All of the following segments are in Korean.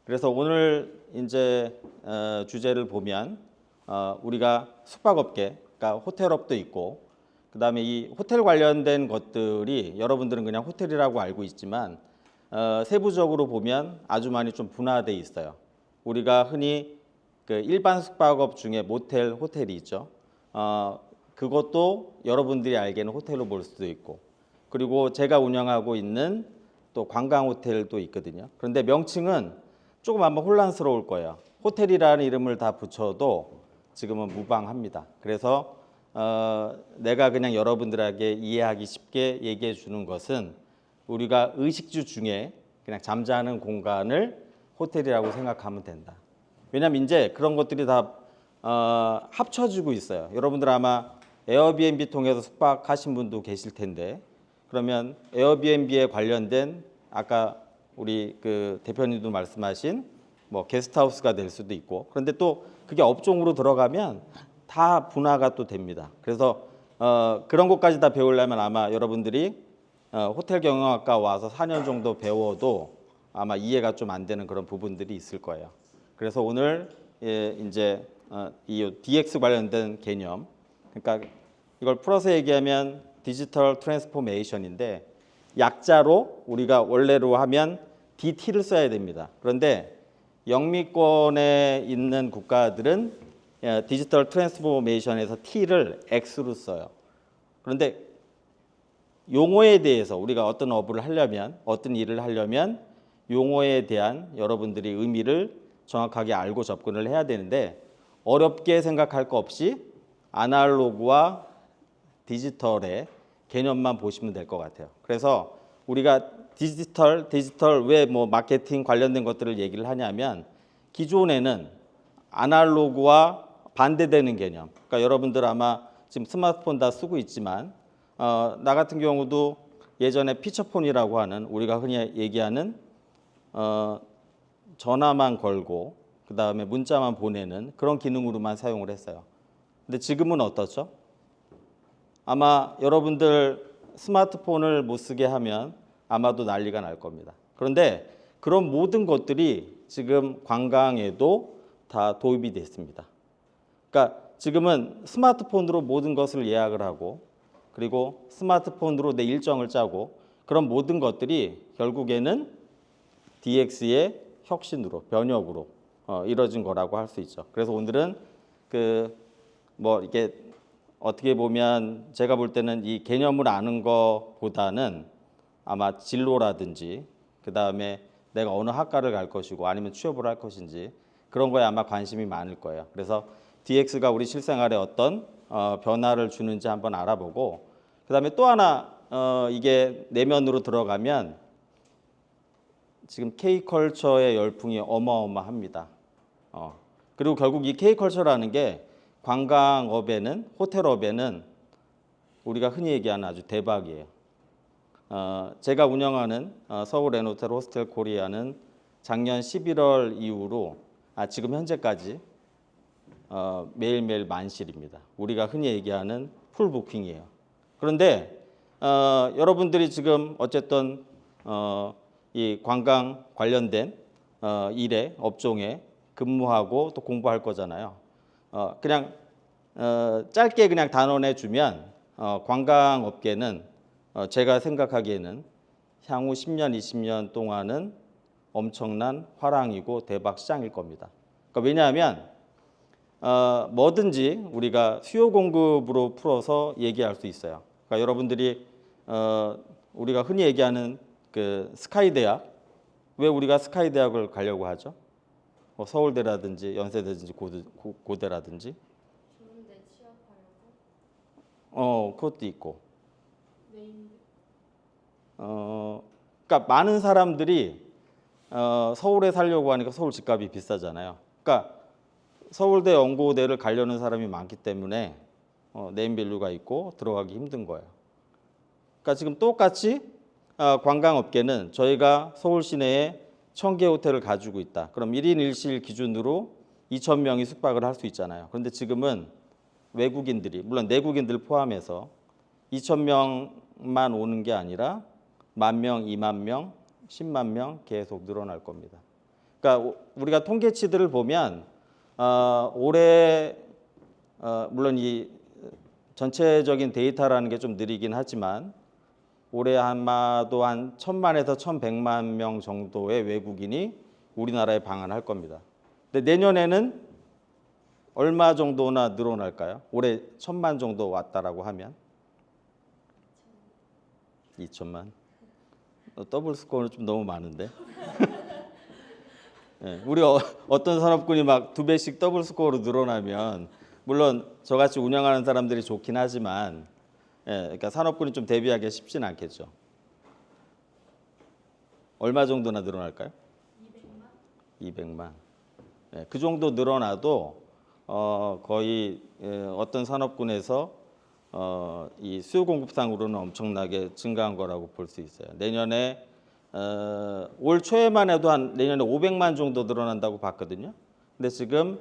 그래서 오늘 이제 주제를 보면 우리가 숙박업계, 그러니까 호텔업도 있고, 그다음에 이 호텔 관련된 것들이 여러분들은 그냥 호텔이라고 알고 있지만 세부적으로 보면 아주 많이 좀 분화돼 있어요. 우리가 흔히 그 일반 숙박업 중에 모텔, 호텔이 있죠. 그것도 여러분들이 알기에는 호텔로 볼 수도 있고, 그리고 제가 운영하고 있는 또 관광 호텔도 있거든요. 그런데 명칭은 조금 아마 혼란스러울 거예요. 호텔이라는 이름을 다 붙여도 지금은 무방합니다. 그래서 내가 그냥 여러분들에게 이해하기 쉽게 얘기해 주는 것은 우리가 의식주 중에 그냥 잠자는 공간을 호텔이라고 생각하면 된다. 왜냐하면 이제 그런 것들이 다 합쳐지고 있어요. 여러분들 아마 에어비앤비 통해서 숙박하신 분도 계실 텐데, 그러면 에어비앤비에 관련된 아까 우리 그 대표님도 말씀하신 뭐 게스트하우스가 될 수도 있고, 그런데 또 그게 업종으로 들어가면 다 분화가 또 됩니다. 그래서 그런 것까지 다 배우려면 아마 여러분들이 호텔 경영학과 와서 4년 정도 배워도 아마 이해가 좀 안 되는 그런 부분들이 있을 거예요. 그래서 오늘 이제 이 DX 관련된 개념, 그러니까 이걸 풀어서 얘기하면 디지털 트랜스포메이션인데, 약자로 우리가 원래로 하면 DT를 써야 됩니다. 그런데 영미권에 있는 국가들은 디지털 트랜스포메이션에서 T를 X로 써요. 그런데 용어에 대해서 우리가 어떤 업을 하려면, 어떤 일을 하려면 용어에 대한 여러분들이 의미를 정확하게 알고 접근을 해야 되는데, 어렵게 생각할 거 없이 아날로그와 디지털의 개념만 보시면 될 것 같아요. 그래서 우리가 디지털 왜 뭐 마케팅 관련된 것들을 얘기를 하냐면, 기존에는 아날로그와 반대되는 개념. 그러니까 여러분들 아마 지금 스마트폰 다 쓰고 있지만 나 같은 경우도 예전에 피처폰이라고 하는 우리가 흔히 얘기하는 전화만 걸고 그 다음에 문자만 보내는 그런 기능으로만 사용을 했어요. 근데 지금은 어떻죠? 아마 여러분들 스마트폰을 못 쓰게 하면 아마도 난리가 날 겁니다. 그런데 그런 모든 것들이 지금 관광에도 다 도입이 됐습니다. 그러니까 지금은 스마트폰으로 모든 것을 예약을 하고, 그리고 스마트폰으로 내 일정을 짜고, 그런 모든 것들이 결국에는 DX의 혁신으로, 변혁으로 이뤄진 거라고 할 수 있죠. 그래서 오늘은 이게 어떻게 보면 제가 볼 때는 이 개념을 아는 것보다는 아마 진로라든지 그 다음에 내가 어느 학과를 갈 것이고 아니면 취업을 할 것인지 그런 거에 아마 관심이 많을 거예요. 그래서 DX가 우리 실생활에 어떤 변화를 주는지 한번 알아보고, 그 다음에 또 하나 이게 내면으로 들어가면 지금 K컬처의 열풍이 어마어마합니다. 그리고 결국 이 K컬처라는 게 관광업에는, 호텔업에는 우리가 흔히 얘기하는 아주 대박이에요. 제가 운영하는 서울 N호텔 호스텔 코리아는 작년 11월 이후로 지금 현재까지 매일매일 만실입니다. 우리가 흔히 얘기하는 풀부킹이에요. 그런데 여러분들이 지금 어쨌든 이 관광 관련된 일에, 업종에 근무하고 또 공부할 거잖아요. 그냥 짧게 그냥 단언해 주면 관광업계는 제가 생각하기에는 향후 10년, 20년 동안은 엄청난 화랑이고 대박 시장일 겁니다. 그러니까 왜냐하면 뭐든지 우리가 수요 공급으로 풀어서 얘기할 수 있어요. 그러니까 여러분들이 우리가 흔히 얘기하는 그 스카이 대학, 왜 우리가 스카이 대학을 가려고 하죠? 서울대라든지 연세대든지 고대라든지. 좋은데 취업하려고? 그것도 있고. 메인데? 그러니까 많은 사람들이 서울에 살려고 하니까 서울 집값이 비싸잖아요. 그러니까 서울대 연고대를 가려는 사람이 많기 때문에 네임밸류가 있고 들어가기 힘든 거예요. 그러니까 지금 똑같이 관광업계는 저희가 서울 시내에 1000개 호텔을 가지고 있다. 그럼 1인 1실 기준으로 2,000명이 숙박을 할 수 있잖아요. 그런데 지금은 외국인들이, 물론 내국인들 포함해서 2,000명만 오는 게 아니라 10,000명, 20,000명, 100,000명 계속 늘어날 겁니다. 그러니까 우리가 통계치들을 보면 올해 물론 이 전체적인 데이터라는 게 좀 느리긴 하지만 올해 아마도 한 1,000만에서 1,100만 명 정도의 외국인이 우리나라에 방한할 겁니다. 근데 내년에는 얼마 정도나 늘어날까요? 올해 1,000만 정도 왔다라고 하면 2천만. 더블 스코어는 좀 너무 많은데. 예, 우리 어떤 산업군이 막 2배씩 더블 스코어로 늘어나면 물론 저같이 운영하는 사람들이 좋긴 하지만 그러니까 산업군이 좀 대비하기가 쉽지는 않겠죠. 얼마 정도나 늘어날까요? 200만. 그 정도 늘어나도 거의 어떤 산업군에서 이 수요 공급상으로는 엄청나게 증가한 거라고 볼 수 있어요. 내년에 올 초에만 해도 한 내년에 500만 정도 늘어난다고 봤거든요. 근데 지금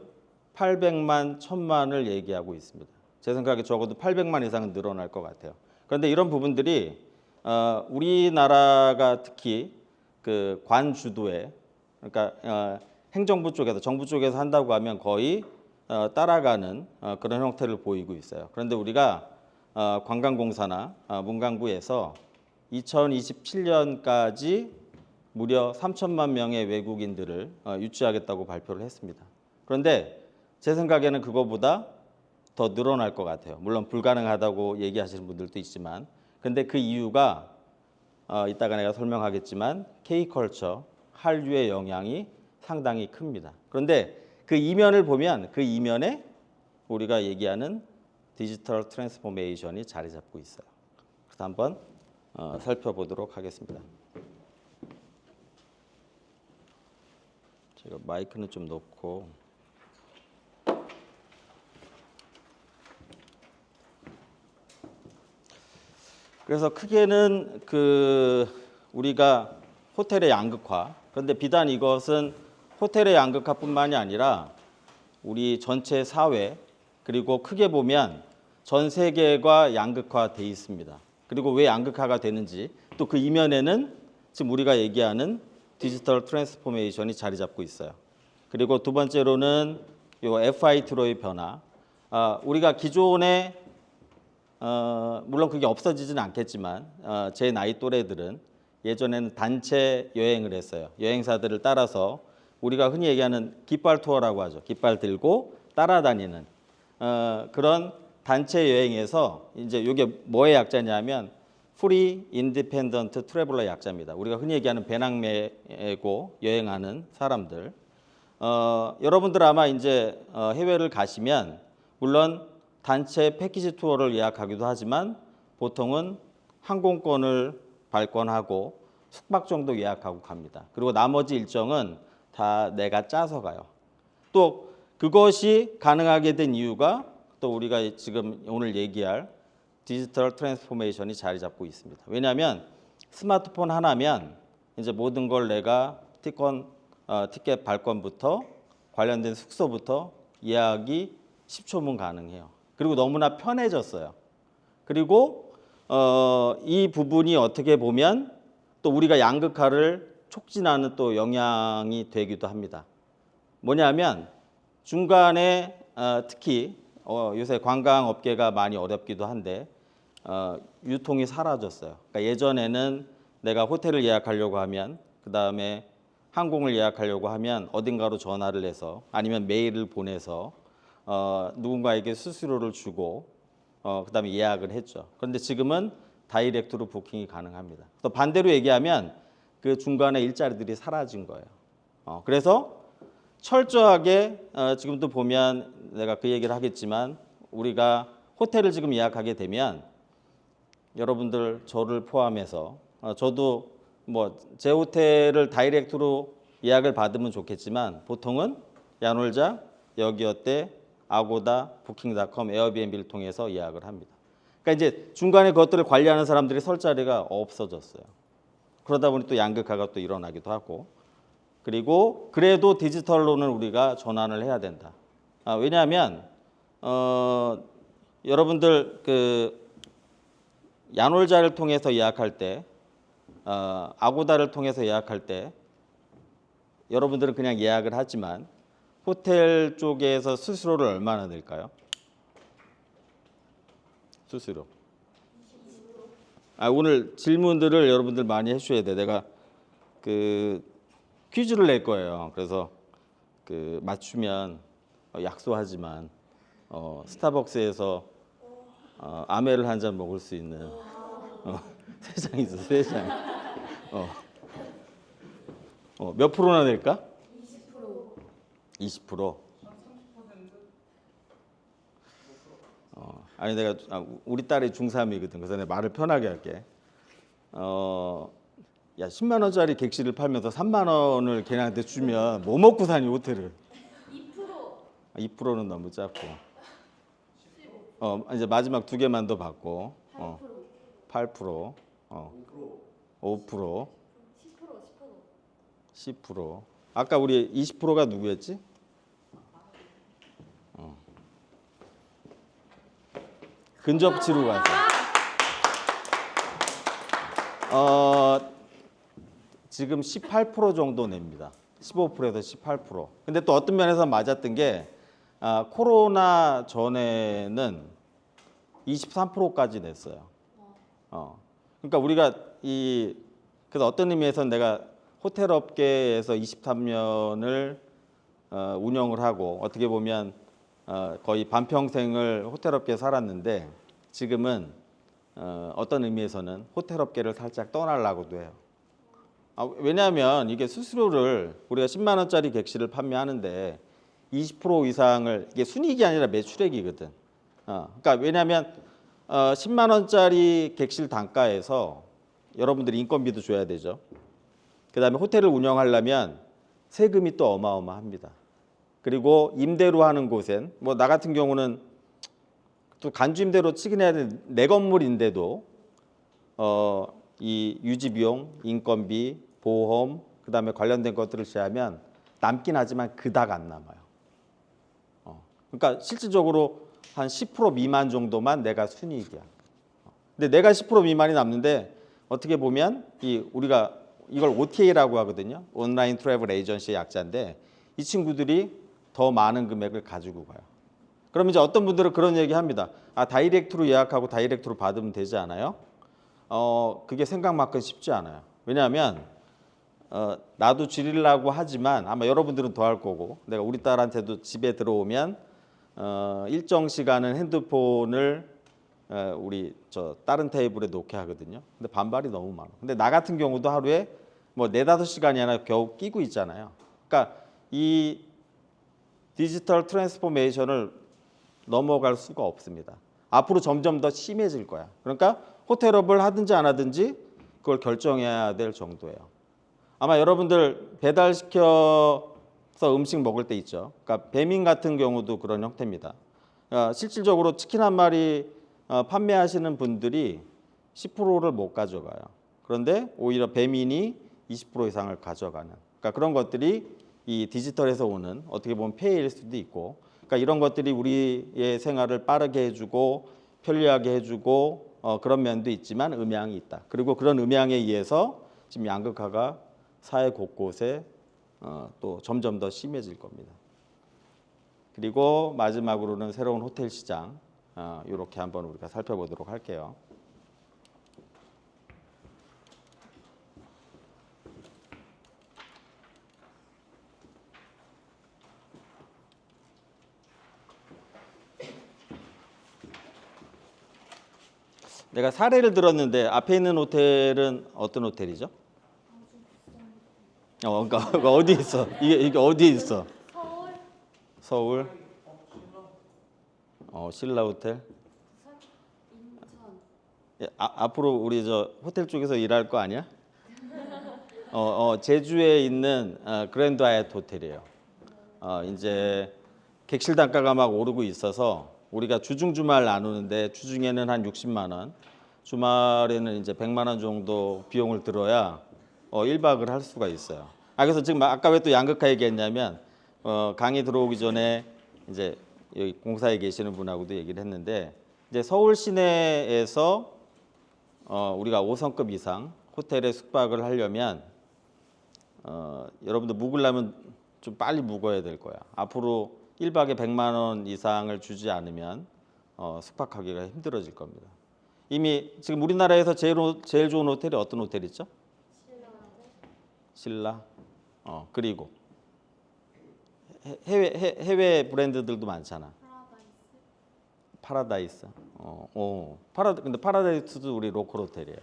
800만, 1000만을 얘기하고 있습니다. 제 생각에 적어도 800만 이상은 늘어날 것 같아요. 그런데 이런 부분들이 우리나라가 특히 그 관주도에 그러니까 행정부 쪽에서 정부 쪽에서 한다고 하면 거의 따라가는 그런 형태를 보이고 있어요. 그런데 우리가 관광공사나 문광부에서 2027년까지 무려 3천만 명의 외국인들을 유치하겠다고 발표를 했습니다. 그런데 제 생각에는 그거보다 더 늘어날 것 같아요. 물론 불가능하다고 얘기하시는 분들도 있지만, 근데 그 이유가 이따가 내가 설명하겠지만 K컬처, 한류의 영향이 상당히 큽니다. 그런데 그 이면을 보면 그 이면에 우리가 얘기하는 디지털 트랜스포메이션이 자리 잡고 있어요. 그래서 한번 살펴보도록 하겠습니다. 제가 마이크는 좀 놓고 그래서 크게는 그 우리가 호텔의 양극화, 그런데 비단 이것은 호텔의 양극화뿐만이 아니라 우리 전체 사회 그리고 크게 보면 전 세계가 양극화돼 있습니다. 그리고 왜 양극화가 되는지 또 그 이면에는 지금 우리가 얘기하는 디지털 트랜스포메이션이 자리 잡고 있어요. 그리고 두 번째로는 요 FIT로의 변화. 우리가 기존에 물론 그게 없어지지는 않겠지만 제 나이 또래들은 예전에는 단체 여행을 했어요. 여행사들을 따라서 우리가 흔히 얘기하는 깃발 투어라고 하죠. 깃발 들고 따라다니는 그런 단체 여행에서 이제 이게 뭐의 약자냐면 Free Independent Traveler 약자입니다. 우리가 흔히 얘기하는 배낭매고 여행하는 사람들. 여러분들 아마 이제 해외를 가시면 물론 단체 패키지 투어를 예약하기도 하지만 보통은 항공권을 발권하고 숙박 정도 예약하고 갑니다. 그리고 나머지 일정은 다 내가 짜서 가요. 또 그것이 가능하게 된 이유가 또 우리가 지금 오늘 얘기할 디지털 트랜스포메이션이 자리 잡고 있습니다. 왜냐하면 스마트폰 하나면 이제 모든 걸 내가 티켓 발권부터 관련된 숙소부터 예약이 10초면 가능해요. 그리고 너무나 편해졌어요. 그리고 이 부분이 어떻게 보면 또 우리가 양극화를 촉진하는 또 영향이 되기도 합니다. 뭐냐면 중간에 특히 요새 관광업계가 많이 어렵기도 한데 유통이 사라졌어요. 그러니까 예전에는 내가 호텔을 예약하려고 하면 그 다음에 항공을 예약하려고 하면 어딘가로 전화를 해서 아니면 메일을 보내서 누군가에게 수수료를 주고 그다음에 예약을 했죠. 그런데 지금은 다이렉트로 부킹이 가능합니다. 또 반대로 얘기하면 그 중간에 일자리들이 사라진 거예요. 그래서 철저하게 지금도 보면 내가 그 얘기를 하겠지만 우리가 호텔을 지금 예약하게 되면 여러분들 저를 포함해서 저도 뭐 제 호텔을 다이렉트로 예약을 받으면 좋겠지만 보통은 야놀자, 여기어때, 아고다, 부킹닷컴, 에어비앤비를 통해서 예약을 합니다. 그러니까 이제 중간에 그것들을 관리하는 사람들이 설 자리가 없어졌어요. 그러다 보니 또 양극화가 또 일어나기도 하고 그리고 그래도 디지털로는 우리가 전환을 해야 된다. 왜냐하면 여러분들 그 야놀자를 통해서 예약할 때 아고다를 통해서 예약할 때 여러분들은 그냥 예약을 하지만 호텔 쪽에서 수수료를 얼마나 낼까요? 수수료. 오늘 질문들을 여러분들 많이 해주셔야 돼. 내가 그 퀴즈를 낼 거예요. 그래서 그 맞추면 약소하지만 스타벅스에서 아메를 한 잔 먹을 수 있는 세 장 있어, 세 장. 몇 프로나 낼까? 20%. 아니 내가 우리 딸이 중3이거든. 그래서 내가 말을 편하게 할게. 야 10만 원짜리 객실을 팔면서 3만 원을 걔네한테 주면 뭐 먹고 사니 호텔을? 2%. 2%는 너무 작고. 이제 마지막 두 개만 더 받고. 8%. 5%. 10%. 아까 우리 20%가 누구였지? 근접치로 가서. 지금 18% 정도 냅니다. 15%에서 18%. 근데 또 어떤 면에서 맞았던 게 코로나 전에는 23%까지 냈어요. 그러니까 우리가 그래서 어떤 의미에서는 내가 호텔 업계에서 23년을 운영을 하고 어떻게 보면 거의 반평생을 호텔 업계에 살았는데 지금은 어떤 의미에서는 호텔 업계를 살짝 떠나려고도 해요. 왜냐하면 이게 수수료를 우리가 10만 원짜리 객실을 판매하는데 20% 이상을 이게 순이익이 아니라 매출액이거든. 그러니까 왜냐하면 10만 원짜리 객실 단가에서 여러분들이 인건비도 줘야 되죠. 그다음에 호텔을 운영하려면 세금이 또 어마어마합니다. 그리고 임대로 하는 곳엔 뭐 나 같은 경우는 또 간주 임대로 치긴 해야 되는데 내 건물인데도 이 유지 비용, 인건비, 보험, 그다음에 관련된 것들을 제하면 남긴 하지만 그닥 안 남아요. 그러니까 실질적으로 한 10% 미만 정도만 내가 순이익이야. 근데 내가 10% 미만이 남는데 어떻게 보면 우리가 이걸 OTA라고 하거든요. 온라인 트래블 에이전시의 약자인데 이 친구들이 더 많은 금액을 가지고 가요. 그럼 이제 어떤 분들은 그런 얘기 합니다. 다이렉트로 예약하고 다이렉트로 받으면 되지 않아요? 그게 생각만큼 쉽지 않아요. 왜냐하면 나도 줄이려고 하지만 아마 여러분들은 더 할 거고 내가 우리 딸한테도 집에 들어오면 일정 시간은 핸드폰을 우리 다른 테이블에 놓게 하거든요. 근데 반발이 너무 많아. 근데 나 같은 경우도 하루에 뭐 4-5시간이 아니라 겨우 끼고 있잖아요. 그러니까 이 디지털 트랜스포메이션을 넘어갈 수가 없습니다. 앞으로 점점 더 심해질 거야. 그러니까 호텔업을 하든지 안 하든지 그걸 결정해야 될 정도예요. 아마 여러분들 배달시켜서 음식 먹을 때 있죠. 그러니까 배민 같은 경우도 그런 형태입니다. 실질적으로 치킨 한 마리 판매하시는 분들이 10%를 못 가져가요. 그런데 오히려 배민이 20% 이상을 가져가는. 그러니까 그런 것들이 이 디지털에서 오는 어떻게 보면 폐해일 수도 있고, 그러니까 이런 것들이 우리의 생활을 빠르게 해주고 편리하게 해주고 그런 면도 있지만 음향이 있다. 그리고 그런 음향에 의해서 지금 양극화가 사회 곳곳에 또 점점 더 심해질 겁니다. 그리고 마지막으로는 새로운 호텔 시장 이렇게 한번 우리가 살펴보도록 할게요. 내가 사례를 들었는데 앞에 있는 호텔은 어떤 호텔이죠? 그러니까 어디 있어? 이게 어디에 있어? 서울. 신라 호텔. 인천. 앞으로 우리 호텔 쪽에서 일할 거 아니야? 제주에 있는 그랜드 하얏트 호텔이에요. 이제 객실 단가가 막 오르고 있어서 우리가 주중 주말 나누는데 주중에는 한 60만 원, 주말에는 이제 100만 원 정도 비용을 들어야 1박을 할 수가 있어요. 그래서 지금 아까 왜 또 양극화 얘기했냐면 강의 들어오기 전에 이제 여기 공사에 계시는 분하고도 얘기를 했는데 이제 서울 시내에서 우리가 5성급 이상 호텔에 숙박을 하려면 여러분들 묵으려면 좀 빨리 묵어야 될 거야. 앞으로 1박에 100만 원 이상을 주지 않으면 숙박하기가 힘들어질 겁니다. 이미 지금 우리나라에서 제일 좋은 호텔이 어떤 호텔이죠? 신라. 그리고 해외 브랜드들도 많잖아. 파라다이스. 근데 파라다이스도 우리 로컬 호텔이에요.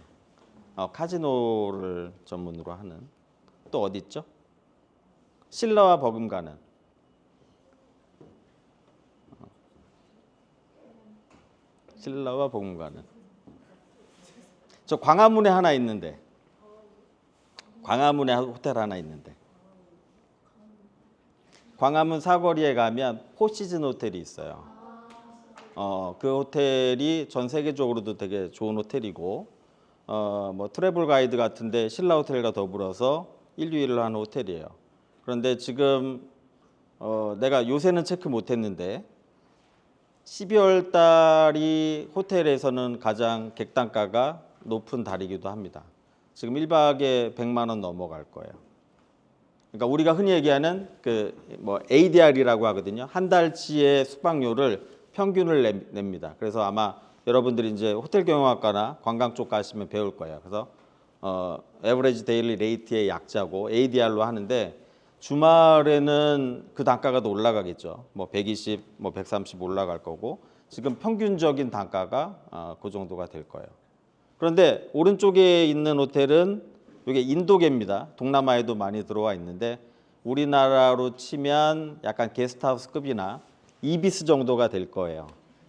카지노를 전문으로 하는. 또 어디 있죠? 신라와 버금가는. 신라와 버금가는. 저 광화문에 하나 있는데. 광화문에 호텔 하나 있는데. 광화문 사거리에 가면 포시즌 호텔이 있어요. 그 호텔이 전 세계적으로도 되게 좋은 호텔이고, 뭐 트래블 가이드 같은데 신라 호텔과 더불어서 1, 2위를 하는 호텔이에요. 그런데 지금 내가 요새는 체크 못했는데 12월 달이 호텔에서는 가장 객단가가 높은 달이기도 합니다. 지금 1박에 100만 원 넘어갈 거예요. 그러니까 우리가 흔히 얘기하는 뭐 ADR이라고 하거든요. 한 달치의 숙박료를 평균을 냅니다. 그래서 아마 여러분들이 이제 호텔 경영학과나 관광 쪽 가시면 배울 거예요. 그래서 에버리지 데일리 레이트의 약자고 ADR로 하는데 주말에는 그 단가가 더 올라가겠죠. 뭐 120, 뭐 130 올라갈 거고 지금 평균적인 단가가 그 정도가 될 거예요. 그런데 오른쪽에 있는 호텔은 이게 인도계입니다. 동남아에도 많이 들어와 있는데 우리나라로 치면 약간 게스트하우스급이나 이비스 정도가 될 거예요.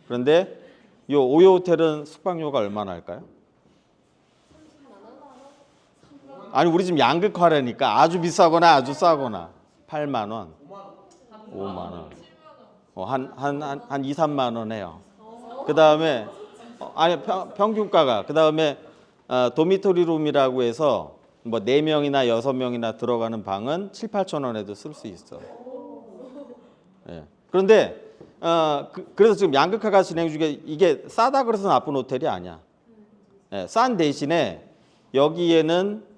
그런데 이 오요 호텔은 숙박료가 얼마나 할까요? 아니 우리 지금 양극화라니까 아주 비싸거나 아주 싸거나 8만 원, 5만 원, 한 2, 3만 원 해요. 그 다음에 아니 평균가가 그 다음에 도미토리 룸이라고 해서 뭐 4명이나 6명이나 들어가는 방은 7, 8천 원에도 쓸 수 있어. 예. 그런데 그래서 지금 양극화가 진행 중에 이게 싸다 그래서 나쁜 호텔이 아니야. 예, 싼 대신에 여기에는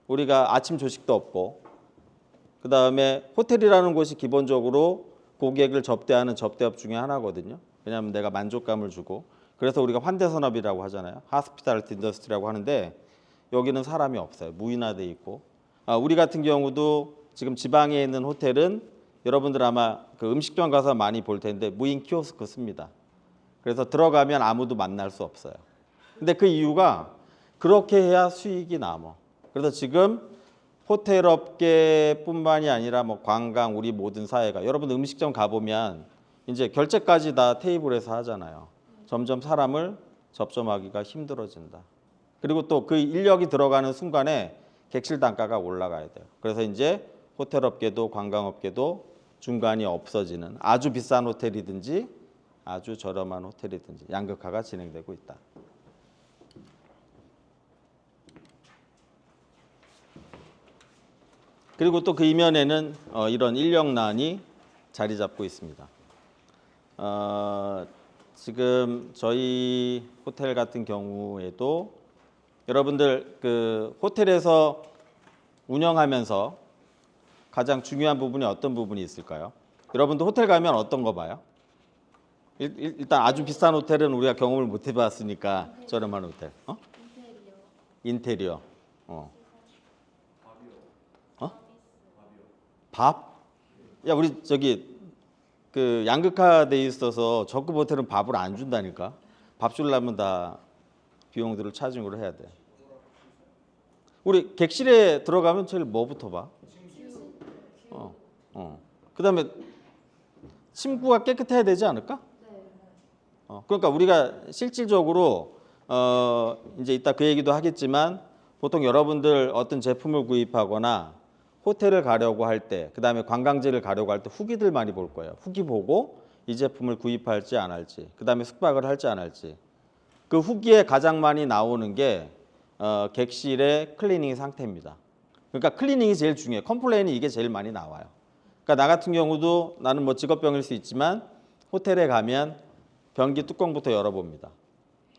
우리가 아침 조식도 없고 그 다음에 호텔이라는 곳이 기본적으로 고객을 접대하는 접대업 중에 하나거든요. 왜냐하면 내가 만족감을 주고 그래서 우리가 환대산업이라고 하잖아요. 하스피탈리티 인더스트리라고 하는데 여기는 사람이 없어요. 무인화돼 있고 우리 같은 경우도 지금 지방에 있는 호텔은 여러분들 아마 그 음식점 가서 많이 볼 텐데 무인 키오스크 씁니다. 그래서 들어가면 아무도 만날 수 없어요. 근데 그 이유가 그렇게 해야 수익이 남아. 그래서 지금 호텔 업계뿐만이 아니라 뭐 관광 우리 모든 사회가 여러분 음식점 가보면 이제 결제까지 다 테이블에서 하잖아요. 점점 사람을 접점하기가 힘들어진다. 그리고 또 그 인력이 들어가는 순간에 객실 단가가 올라가야 돼요. 그래서 이제 호텔 업계도 관광 업계도 중간이 없어지는 아주 비싼 호텔이든지 아주 저렴한 호텔이든지 양극화가 진행되고 있다. 그리고 또 그 이면에는 이런 인력난이 자리 잡고 있습니다. 지금 저희 호텔 같은 경우에도 여러분들 그 호텔에서 운영하면서 가장 중요한 부분이 어떤 부분이 있을까요? 여러분들 호텔 가면 어떤 거 봐요? 일단 아주 비싼 호텔은 우리가 경험을 못 해봤으니까 저렴한 호텔. 인테리어. 밥? 야 우리 저기 그 양극화돼 있어서 저급 호텔은 밥을 안 준다니까. 밥 주려면 다 비용들을 차징으로 해야 돼. 우리 객실에 들어가면 제일 뭐부터 봐? 그다음에 침구가 깨끗해야 되지 않을까? 그러니까 우리가 실질적으로 이제 이따 그 얘기도 하겠지만 보통 여러분들 어떤 제품을 구입하거나 호텔을 가려고 할 때, 그다음에 관광지를 가려고 할 때 후기들 많이 볼 거예요. 후기 보고 이 제품을 구입할지 안 할지, 그다음에 숙박을 할지 안 할지. 그 후기에 가장 많이 나오는 게 객실의 클리닝 상태입니다. 그러니까 클리닝이 제일 중요해요. 컴플레인이 이게 제일 많이 나와요. 그러니까 나 같은 경우도 나는 뭐 직업병일 수 있지만 호텔에 가면 변기 뚜껑부터 열어봅니다.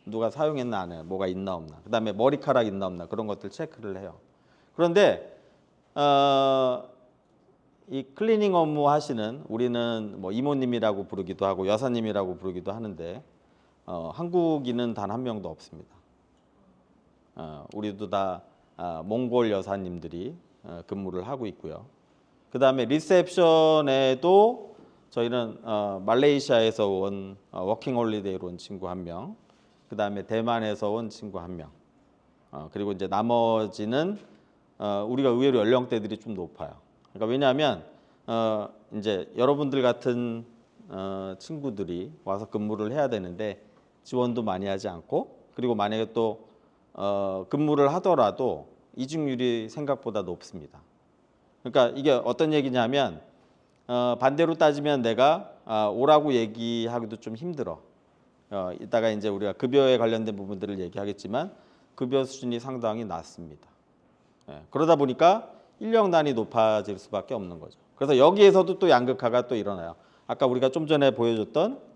누가 사용했나 안 해요. 뭐가 있나 없나. 그다음에 머리카락 있나 없나 그런 것들 체크를 해요. 그런데 이 클리닝 업무 하시는 우리는 뭐 이모님이라고 부르기도 하고 여사님이라고 부르기도 하는데 한국인은 단 한 명도 없습니다. 우리도 다 몽골 여사님들이 근무를 하고 있고요. 그 다음에 리셉션에도 저희는 말레이시아에서 온 워킹홀리데이로 온 친구 한 명, 그 다음에 대만에서 온 친구 한 명, 그리고 이제 나머지는 우리가 의외로 연령대들이 좀 높아요. 그러니까 왜냐하면 이제 여러분들 같은 친구들이 와서 근무를 해야 되는데 지원도 많이 하지 않고, 그리고 만약에 또 근무를 하더라도 이직률이 생각보다 높습니다. 그러니까 이게 어떤 얘기냐면 반대로 따지면 내가 오라고 얘기하기도 좀 힘들어. 이따가 이제 우리가 급여에 관련된 부분들을 얘기하겠지만 급여 수준이 상당히 낮습니다. 그러다 보니까 인력난이 높아질 수밖에 없는 거죠. 그래서 여기에서도 또 양극화가 또 일어나요. 아까 우리가 좀 전에 보여줬던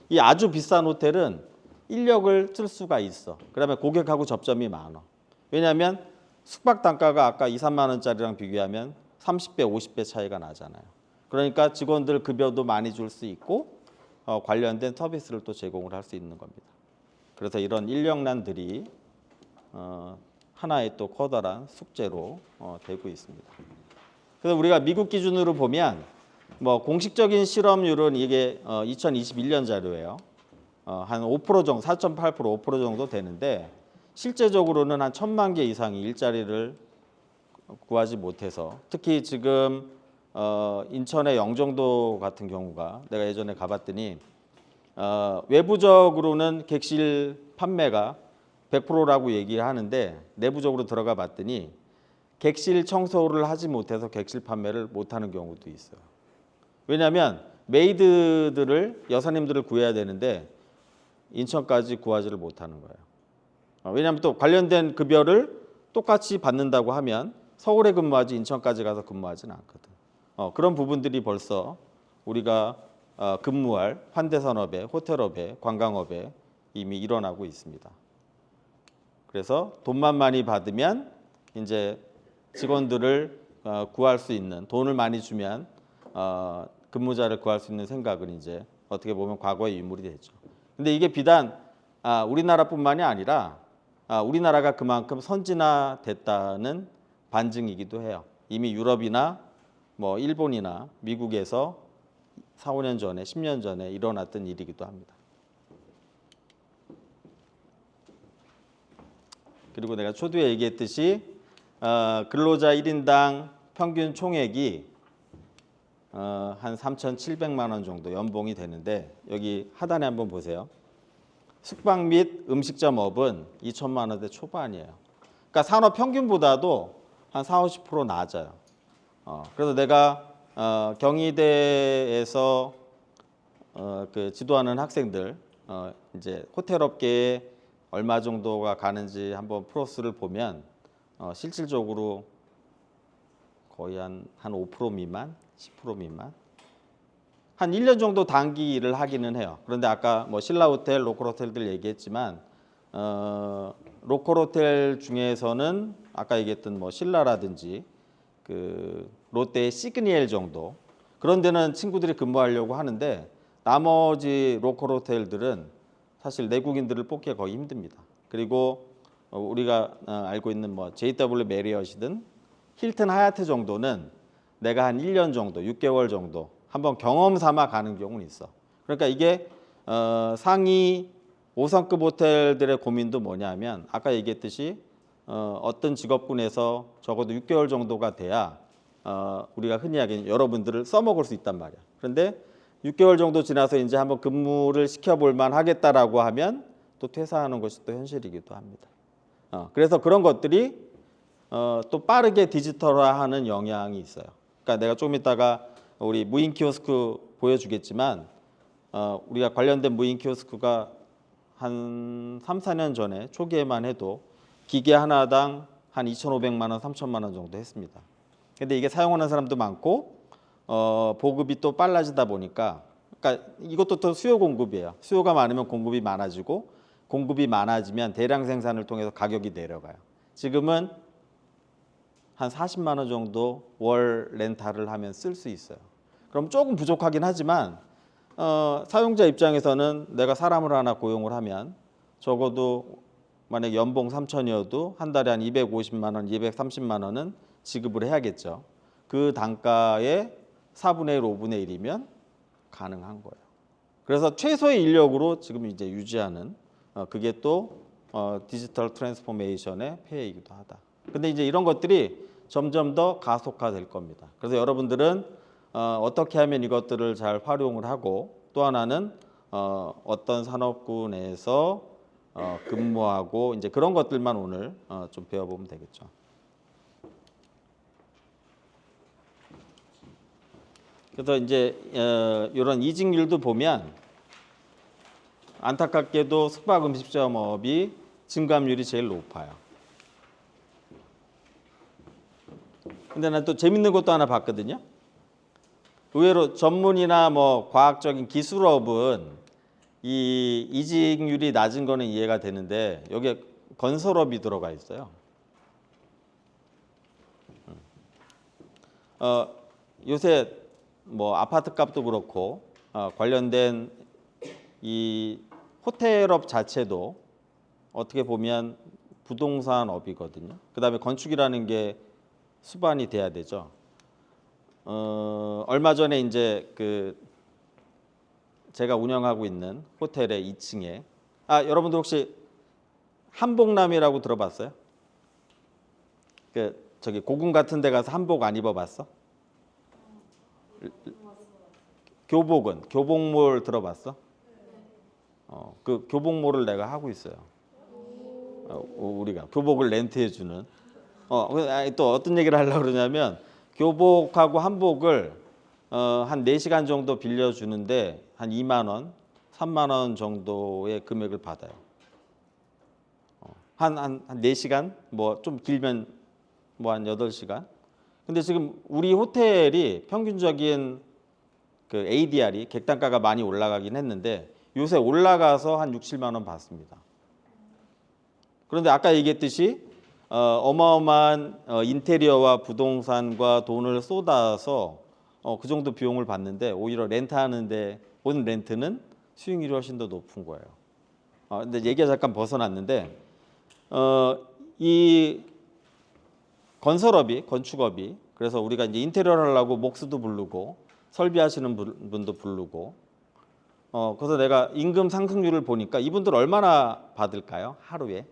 이 아주 비싼 호텔은 인력을 쓸 수가 있어. 그다음에 고객하고 접점이 많아. 왜냐하면 숙박 단가가 아까 2, 3만 원짜리랑 비교하면 30배, 50배 차이가 나잖아요. 그러니까 직원들 급여도 많이 줄 수 있고 관련된 서비스를 또 제공을 할 수 있는 겁니다. 그래서 이런 인력난들이 하나의 또 커다란 숙제로 되고 있습니다. 그래서 우리가 미국 기준으로 보면 뭐 공식적인 실업률은 이게 2021년 자료예요. 한 5% 정도, 4.8%, 5% 정도 되는데 실제적으로는 한 1,000만 개 이상이 일자리를 구하지 못해서, 특히 지금 인천의 영종도 같은 경우가 내가 예전에 가봤더니 외부적으로는 객실 판매가 100%라고 얘기를 하는데 내부적으로 들어가 봤더니 객실 청소를 하지 못해서 객실 판매를 못하는 경우도 있어요. 왜냐하면 메이드들을, 여사님들을 구해야 되는데 인천까지 구하지를 못하는 거예요. 왜냐하면 또 관련된 급여를 똑같이 받는다고 하면 서울에 근무하지 인천까지 가서 근무하지는 않거든. 그런 부분들이 벌써 우리가 근무할 환대산업에, 호텔업에, 관광업에 이미 일어나고 있습니다. 그래서 돈만 많이 받으면 이제 직원들을 구할 수 있는, 돈을 많이 주면 근무자를 구할 수 있는 생각은 이제 어떻게 보면 과거의 유물이 됐죠. 근데 이게 비단 우리나라뿐만이 아니라 우리나라가 그만큼 선진화됐다는 반증이기도 해요. 이미 유럽이나 뭐 일본이나 미국에서 4, 5년 전에, 10년 전에 일어났던 일이기도 합니다. 그리고 내가 초두에 얘기했듯이 근로자 1인당 평균 총액이 한 3,700만 원 정도 연봉이 되는데 여기 하단에 한번 보세요. 숙박 및 음식점업은 2천만 원대 초반이에요. 그러니까 산업 평균보다도 한 4, 50% 낮아요. 그래서 내가 경희대에서 그 지도하는 학생들 이제 호텔 업계에 얼마 정도가 가는지 한번 프로스를 보면 실질적으로 거의 한 5% 미만, 10% 미만, 한 1년 정도 단기 일을 하기는 해요. 그런데 아까 뭐 신라 호텔, 로컬 호텔들 얘기했지만 로컬 호텔 중에서는 아까 얘기했던 뭐 신라라든지 그 롯데의 시그니엘 정도 그런 데는 친구들이 근무하려고 하는데 나머지 로컬 호텔들은 사실 내국인들을 뽑기가 거의 힘듭니다. 그리고 우리가 알고 있는 뭐 JW 메리엇이든 힐튼 하얏트 정도는 내가 한 1년 정도, 6개월 정도 한번 경험 삼아 가는 경우는 있어. 그러니까 이게 상위 5성급 호텔들의 고민도 뭐냐면 아까 얘기했듯이 어떤 직업군에서 적어도 6개월 정도가 돼야 우리가 흔히 하기는 여러분들을 써먹을 수 있단 말이야. 그런데 6개월 정도 지나서 이제 한번 근무를 시켜볼 만 하겠다라고 하면 또 퇴사하는 것이 또 현실이기도 합니다. 그래서 그런 것들이 또 빠르게 디지털화하는 영향이 있어요. 그러니까 내가 조금 이따가 우리 무인 키오스크 보여주겠지만 우리가 관련된 무인 키오스크가 한 3, 4년 전에 초기에만 해도 기계 하나당 한 2,500만 원, 3,000만 원 정도 했습니다. 근데 이게 사용하는 사람도 많고 보급이 또 빨라지다 보니까 그러니까 이것도 또 수요 공급이에요. 수요가 많으면 공급이 많아지고 공급이 많아지면 대량 생산을 통해서 가격이 내려가요. 지금은 한 40만 원 정도 월 렌탈을 하면 쓸 수 있어요. 그럼 조금 부족하긴 하지만 사용자 입장에서는 내가 사람을 하나 고용을 하면 적어도 만약 연봉 3천이어도 한 달에 한 250만 원, 230만 원은 지급을 해야겠죠. 그 단가의 4분의 1, 5분의 1이면 가능한 거예요. 그래서 최소의 인력으로 지금 이제 유지하는 그게 또 디지털 트랜스포메이션의 폐해이기도 하다. 근데 이제 이런 것들이 점점 더 가속화될 겁니다. 그래서 여러분들은 어떻게 하면 이것들을 잘 활용을 하고 또 하나는 어떤 산업군 내에서 근무하고 이제 그런 것들만 오늘 좀 배워보면 되겠죠. 그래서 이제 이런 이직률도 보면 안타깝게도 숙박음식점업이 증감률이 제일 높아요. 근데 난 또 재밌는 것도 하나 봤거든요. 의외로 전문이나 뭐 과학적인 기술업은 이 이직률이 낮은 거는 이해가 되는데 여기에 건설업이 들어가 있어요. 요새 뭐 아파트 값도 그렇고 관련된 이 호텔업 자체도 어떻게 보면 부동산업이거든요. 그다음에 건축이라는 게 수반이 돼야 되죠. 얼마 전에 이제 그 제가 운영하고 있는 호텔의 2층에 여러분들 혹시 한복남이라고 들어봤어요? 그 저기 고궁 같은 데 가서 한복 안 입어봤어? 교복몰 들어봤어? 그 교복몰을 내가 하고 있어요. 우리가 교복을 렌트해 주는. 또 어떤 얘기를 하려고 그러냐면 교복하고 한복을 한 4시간 정도 빌려주는데 한 2만 원, 3만 원 정도의 금액을 받아요. 한 4시간? 뭐 좀 길면 뭐 한 8시간? 근데 지금 우리 호텔이 평균적인 그 ADR이 객단가가 많이 올라가긴 했는데 요새 올라가서 한 6, 7만 원 받습니다. 그런데 아까 얘기했듯이 어마어마한 인테리어와 부동산과 돈을 쏟아서 그 정도 비용을 받는데 오히려 렌트하는데 온 렌트는 수익률이 훨씬 더 높은 거예요. 근데 얘기가 잠깐 벗어났는데 이 건축업이 그래서 우리가 이제 인테리어를 하려고 목수도 부르고 설비하시는 분도 부르고 그래서 내가 임금 상승률을 보니까 이분들 얼마나 받을까요? 하루에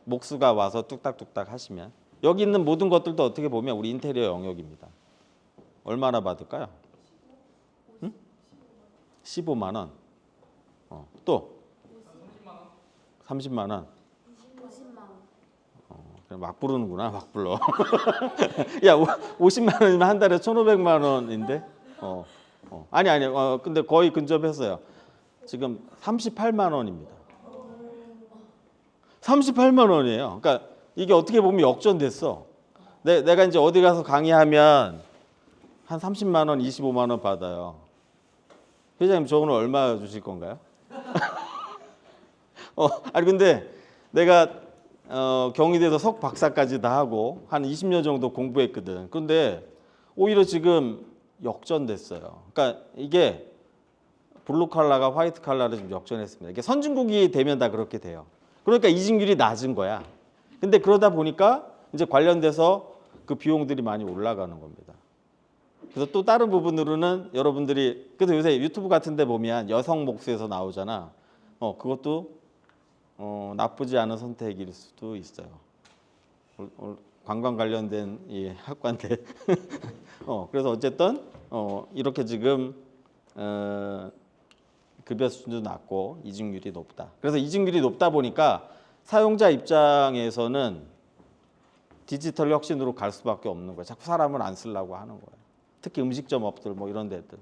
목수가 와서 뚝딱뚝딱 하시면 여기 있는 모든 것들도 어떻게 보면 우리 인테리어 영역입니다. 얼마나 받을까요? 15만 원. 또 30만 원. 50만 원. 그냥 막 부르는구나. 막 불러. 야, 50만 원이면 한 달에 1,500만 원인데. 아니. 근데 거의 근접했어요. 지금 38만 원입니다. 38만 원이에요. 그러니까 이게 어떻게 보면 역전됐어. 내가 이제 어디 가서 강의하면 한 30만 원, 25만 원 받아요. 회장님 저 오늘 얼마 주실 건가요? 아니 근데 내가 경희대에서 석 박사까지 다 하고 한 20년 정도 공부했거든. 근데 오히려 지금 역전됐어요. 그러니까 이게 블루 칼라가 화이트 칼라를 좀 역전했습니다. 이게 선진국이 되면 다 그렇게 돼요. 그러니까 이직률이 낮은 거야. 근데 그러다 보니까 이제 관련돼서 그 비용들이 많이 올라가는 겁니다. 그래서 또 다른 부분으로는 여러분들이 그래서 요새 유튜브 같은 데 보면 여성 목수에서 나오잖아. 그것도 나쁘지 않은 선택일 수도 있어요. 관광 관련된 이 학과인데 그래서 어쨌든 이렇게 지금 급여 수준도 낮고 이직률이 높다. 그래서 이직률이 높다 보니까 사용자 입장에서는 디지털 혁신으로 갈 수밖에 없는 거예요. 자꾸 사람을 안 쓰려고 하는 거예요. 특히 음식점 업들 뭐 이런 데들.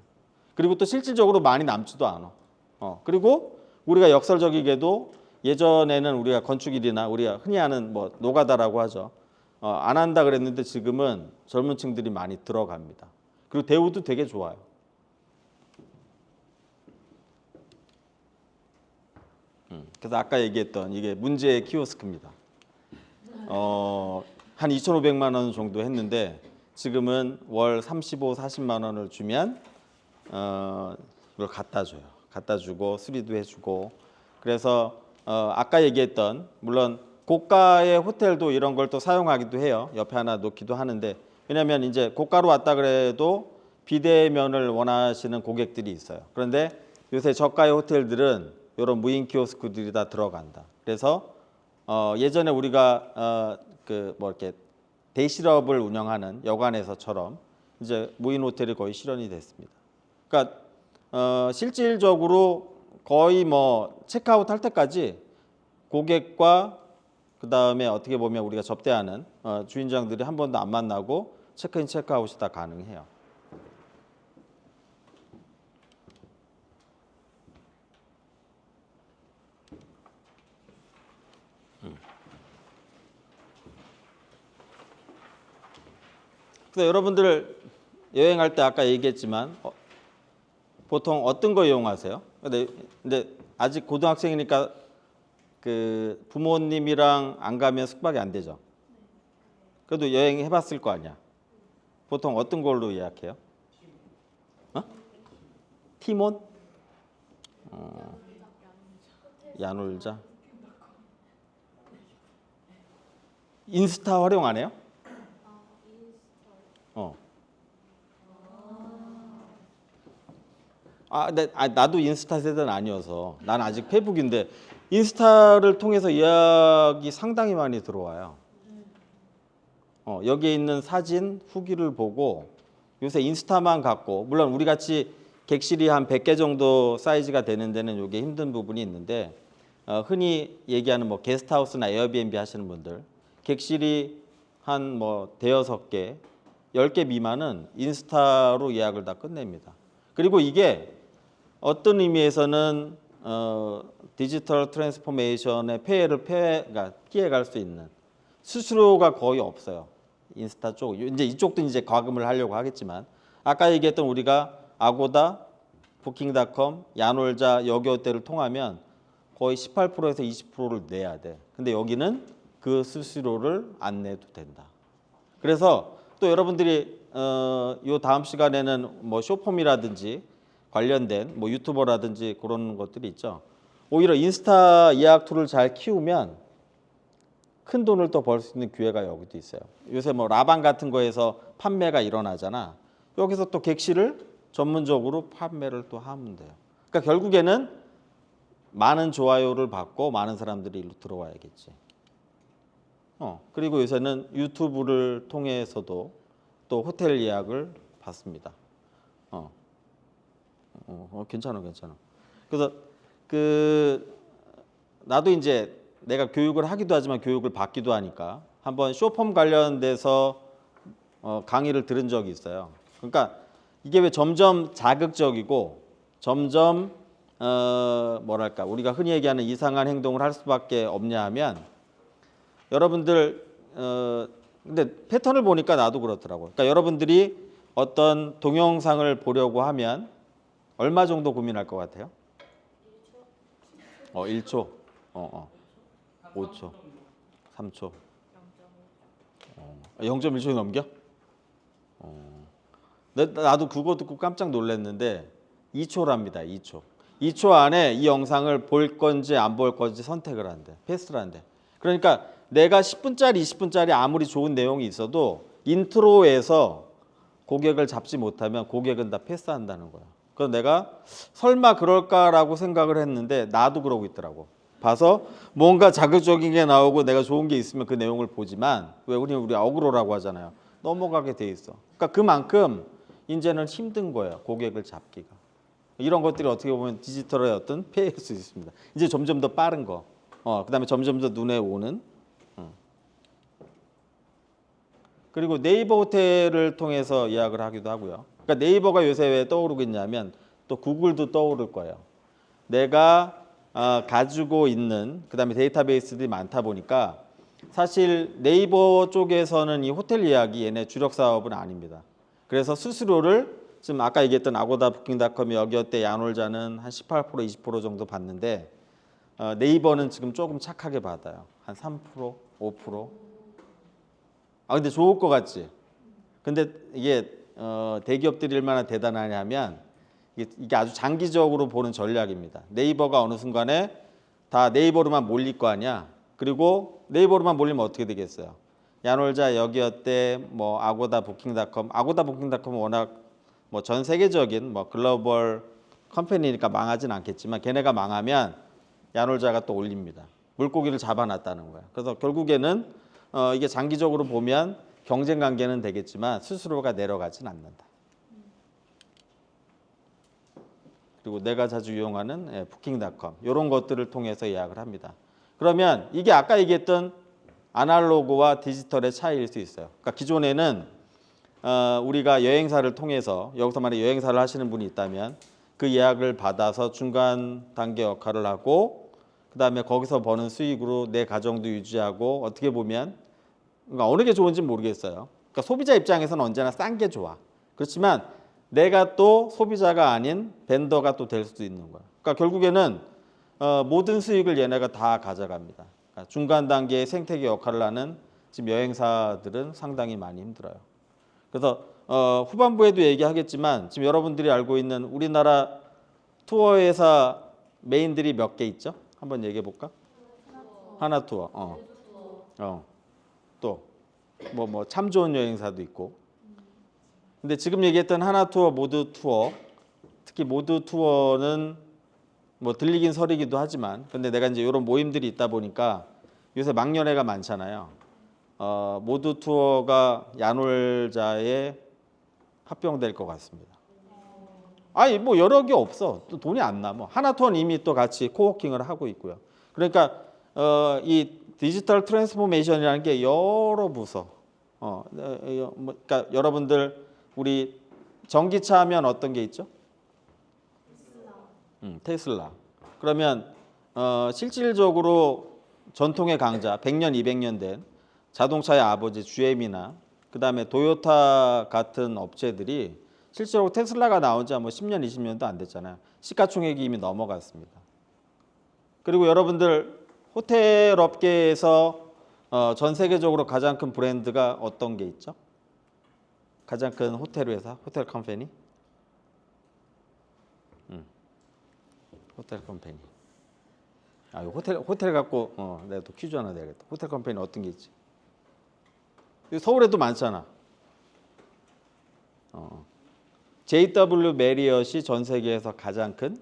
그리고 또 실질적으로 많이 남지도 않아. 그리고 우리가 역설적이게도 예전에는 우리가 건축일이나 우리가 흔히 하는 뭐 노가다라고 하죠. 안 한다 그랬는데 지금은 젊은 층들이 많이 들어갑니다. 그리고 대우도 되게 좋아요. 그래서 아까 얘기했던 이게 문제의 키오스크입니다. 한 2,500만 원 정도 했는데 지금은 월 35, 40만 원을 주면 이걸 갖다 줘요. 갖다 주고 수리도 해주고. 그래서 아까 얘기했던 물론 고가의 호텔도 이런 걸 또 사용하기도 해요. 옆에 하나 놓기도 하는데 왜냐하면 이제 고가로 왔다 그래도 비대면을 원하시는 고객들이 있어요. 그런데 요새 저가의 호텔들은 이런 무인 키오스크들이 다 들어간다. 그래서 예전에 우리가 그 뭐 이렇게 데이실업을 운영하는 여관에서처럼 이제 무인 호텔이 거의 실현이 됐습니다. 그러니까 실질적으로 거의 뭐 체크아웃 할 때까지 고객과 그 다음에 어떻게 보면 우리가 접대하는 주인장들이 한 번도 안 만나고 체크인 체크아웃이 다 가능해요. 그래서 여러분들 여행할 때 아까 얘기했지만 보통 어떤 거 이용하세요? 근데 아직 고등학생이니까 그 부모님이랑 안 가면 숙박이 안 되죠. 그래도 여행 해봤을 거 아니야. 보통 어떤 걸로 예약해요? 티몬? 야놀자? 인스타 활용 안 해요? 나도 인스타 세대는 아니어서 난 아직 페북인데 인스타를 통해서 예약이 상당히 많이 들어와요. 여기에 있는 사진 후기를 보고 요새 인스타만 갖고 물론 우리 같이 객실이 한 100개 정도 사이즈가 되는 데는 이게 힘든 부분이 있는데 흔히 얘기하는 뭐 게스트하우스나 에어비앤비 하시는 분들 객실이 한 뭐 대여섯 개, 10개 미만은 인스타로 예약을 다 끝냅니다. 그리고 이게 어떤 의미에서는 디지털 트랜스포메이션의 그러니까 피해갈 수 있는 수수료가 거의 없어요. 인스타 쪽 이제 이쪽도 이제 과금을 하려고 하겠지만 아까 얘기했던 우리가 아고다, 부킹닷컴, 야놀자, 여기호텔을 통하면 거의 18%에서 20%를 내야 돼. 근데 여기는 그 수수료를 안 내도 된다. 그래서 또 여러분들이 요 다음 시간에는 뭐 쇼폼이라든지 관련된 뭐 유튜버라든지 그런 것들이 있죠. 오히려 인스타 예약 툴을 잘 키우면 큰 돈을 또 벌 수 있는 기회가 여기도 있어요. 요새 뭐 라방 같은 거에서 판매가 일어나잖아. 여기서 또 객실을 전문적으로 판매를 또 하면 돼요. 그러니까 결국에는 많은 좋아요를 받고 많은 사람들이 일로 들어와야겠지. 그리고 요새는 유튜브를 통해서도 또 호텔 예약을 받습니다. 괜찮아. 그래서 나도 이제 내가 교육을 하기도 하지만 교육을 받기도 하니까 한번 쇼폼 관련돼서 강의를 들은 적이 있어요. 그러니까 이게 왜 점점 자극적이고 점점 뭐랄까 우리가 흔히 얘기하는 이상한 행동을 할 수밖에 없냐 하면 여러분들 근데 패턴을 보니까 나도 그렇더라고요. 그러니까 여러분들이 어떤 동영상을 보려고 하면 얼마 정도 고민할 것 같아요? 1초, 5초, 3초, 0.1초 넘겨? 나도 그거 듣고 깜짝 놀랐는데 2초랍니다. 2초. 2초 안에 이 영상을 볼 건지 안 볼 건지 선택을 한대. 패스를 한대. 그러니까 내가 10분짜리, 20분짜리 아무리 좋은 내용이 있어도 인트로에서 고객을 잡지 못하면 고객은 다 패스한다는 거야. 그래서 내가 설마 그럴까라고 생각을 했는데 나도 그러고 있더라고. 봐서 뭔가 자극적인 게 나오고 내가 좋은 게 있으면 그 내용을 보지만 왜 우리 어그로라고 하잖아요. 넘어가게 돼 있어. 그러니까 그만큼 이제는 힘든 거예요. 고객을 잡기가. 이런 것들이 어떻게 보면 디지털의 어떤 폐해일 수 있습니다. 이제 점점 더 빠른 거. 그다음에 점점 더 눈에 오는. 그리고 네이버 호텔을 통해서 예약을 하기도 하고요. 그러니까 네이버가 요새 왜 떠오르고 있냐면 또 구글도 떠오를 거예요. 내가 가지고 있는 그다음에 데이터베이스들이 많다 보니까 사실 네이버 쪽에서는 이 호텔 예약이 얘네 주력 사업은 아닙니다. 그래서 수수료를 지금 아까 얘기했던 아고다 부킹닷컴이 여기어때 야놀자는 한 18% 20% 정도 받는데 네이버는 지금 조금 착하게 받아요. 한 3%, 5%. 아 근데 좋을 것 같지? 근데 이게 대기업들이 얼마나 대단하냐면 이게 아주 장기적으로 보는 전략입니다. 네이버가 어느 순간에 다 네이버로만 몰릴 거 아니야. 그리고 네이버로만 몰리면 어떻게 되겠어요? 야놀자, 여기어때, 뭐 아고다, 부킹닷컴. 아고다, 부킹닷컴은 워낙 뭐 전 세계적인 뭐 글로벌 컴퍼니니까 망하진 않겠지만 걔네가 망하면 야놀자가 또 올립니다. 물고기를 잡아놨다는 거야. 그래서 결국에는 이게 장기적으로 보면 경쟁 관계는 되겠지만 스스로가 내려가진 않는다. 그리고 내가 자주 이용하는 부킹닷컴 이런 것들을 통해서 예약을 합니다. 그러면 이게 아까 얘기했던 아날로그와 디지털의 차이일 수 있어요. 그러니까 기존에는 우리가 여행사를 통해서 여기서 만약 여행사를 하시는 분이 있다면 그 예약을 받아서 중간 단계 역할을 하고 그다음에 거기서 버는 수익으로 내 가정도 유지하고 어떻게 보면 그러니까 어느 게 좋은지 모르겠어요. 그러니까 소비자 입장에서는 언제나 싼 게 좋아. 그렇지만 내가 또 소비자가 아닌 벤더가 또 될 수도 있는 거야. 그러니까 결국에는 모든 수익을 얘네가 다 가져갑니다. 그러니까 중간 단계의 생태계 역할을 하는 지금 여행사들은 상당히 많이 힘들어요. 그래서 후반부에도 얘기하겠지만 지금 여러분들이 알고 있는 우리나라 투어 회사 메인들이 몇 개 있죠? 한번 얘기해 볼까? 하나 투어. 또 뭐 참 좋은 여행사도 있고. 근데 지금 얘기했던 하나 투어, 모두 투어, 특히 모두 투어는 뭐 들리긴 서리기도 하지만, 근데 내가 이제 이런 모임들이 있다 보니까 요새 막년회가 많잖아요. 모두 투어가 야놀자에 합병될 것 같습니다. 아니 뭐 여러 개 없어. 또 돈이 안 나. 뭐 하나 투어는 이미 또 같이 코워킹을 하고 있고요. 그러니까 이 디지털 트랜스포메이션이라는 게 여러 부서. 그러니까 여러분들 우리 전기차 하면 어떤 게 있죠? 테슬라. 그러면 실질적으로 전통의 강자, 100년, 200년 된 자동차의 아버지 GM이나 그다음에 도요타 같은 업체들이 실제로 테슬라가 나온 지 뭐 10년, 20년도 안 됐잖아요. 시가총액이 이미 넘어갔습니다. 그리고 여러분들 호텔 업계에서 전 세계적으로 가장 큰 브랜드가 어떤 게 있죠? 가장 큰 호텔 회사, 호텔 컴퍼니? 호텔 컴퍼니. 아, 이거 호텔 갖고 내가 또 퀴즈 하나 내야겠다. 호텔 컴퍼니 어떤 게 있지? 서울에도 많잖아. JW 메리엇이 전 세계에서 가장 큰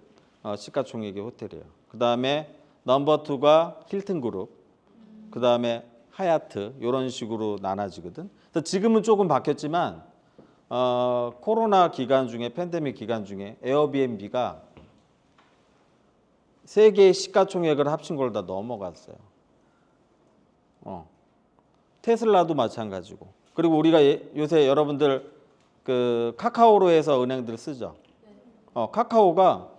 시가총액의 호텔이에요. 그 다음에 넘버 2가 힐튼 그룹, 그 다음에 하얏트 이런 식으로 나눠지거든. 그래서 지금은 조금 바뀌었지만 코로나 기간 중에 팬데믹 기간 중에 에어비앤비가 세계의 시가총액을 합친 걸 다 넘어갔어요. 테슬라도 마찬가지고. 그리고 우리가 요새 여러분들 그 카카오로 해서 은행들 쓰죠. 카카오가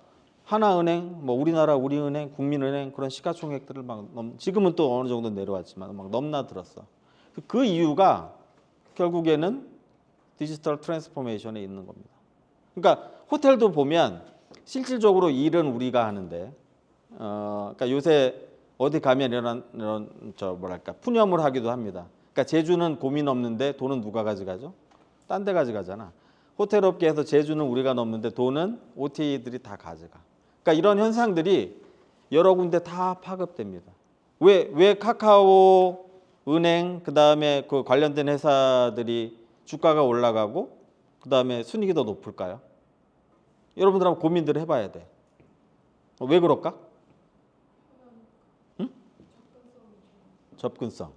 하나은행, 뭐 우리나라 우리은행, 국민은행 그런 시가총액들을 막 지금은 또 어느 정도 내려왔지만 막 넘나들었어. 그 이유가 결국에는 디지털 트랜스포메이션에 있는 겁니다. 그러니까 호텔도 보면 실질적으로 일은 우리가 하는데, 그러니까 요새 어디 가면 이런 뭐랄까 푸념을 하기도 합니다. 그러니까 제주는 고민 없는데 돈은 누가 가져가죠? 딴 데 가져가잖아. 호텔 업계에서 제주는 우리가 넘는데 돈은 OTA들이 다 가져가. 그러니까 이런 현상들이 여러 군데 다 파급됩니다. 왜 카카오, 은행, 그다음에 그 관련된 회사들이 주가가 올라가고 그다음에 순이익이 더 높을까요? 여러분들 한번 고민들 해봐야 돼. 왜 그럴까? 응? 접근성.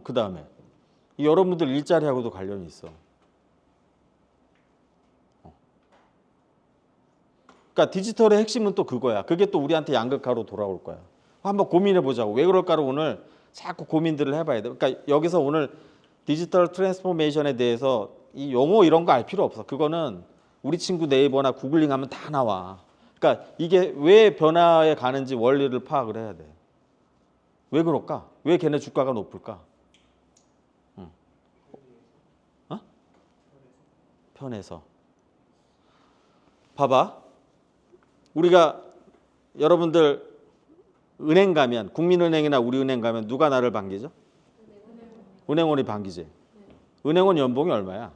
그다음에 여러분들 일자리하고도 관련이 있어. 그러니까 디지털의 핵심은 또 그거야. 그게 또 우리한테 양극화로 돌아올 거야. 한번 고민해 보자고. 왜 그럴까를 오늘 자꾸 고민들을 해봐야 돼. 그러니까 여기서 오늘 디지털 트랜스포메이션에 대해서 이 용어 이런 거 알 필요 없어. 그거는 우리 친구 네이버나 구글링 하면 다 나와. 그러니까 이게 왜 변화해 가는지 원리를 파악을 해야 돼. 왜 그럴까? 왜 걔네 주가가 높을까? 편해서. 봐봐. 우리가 여러분들 은행 가면 국민은행이나 우리은행 가면 누가 나를 반기죠? 은행원이 반기지. 은행원 연봉이 얼마야?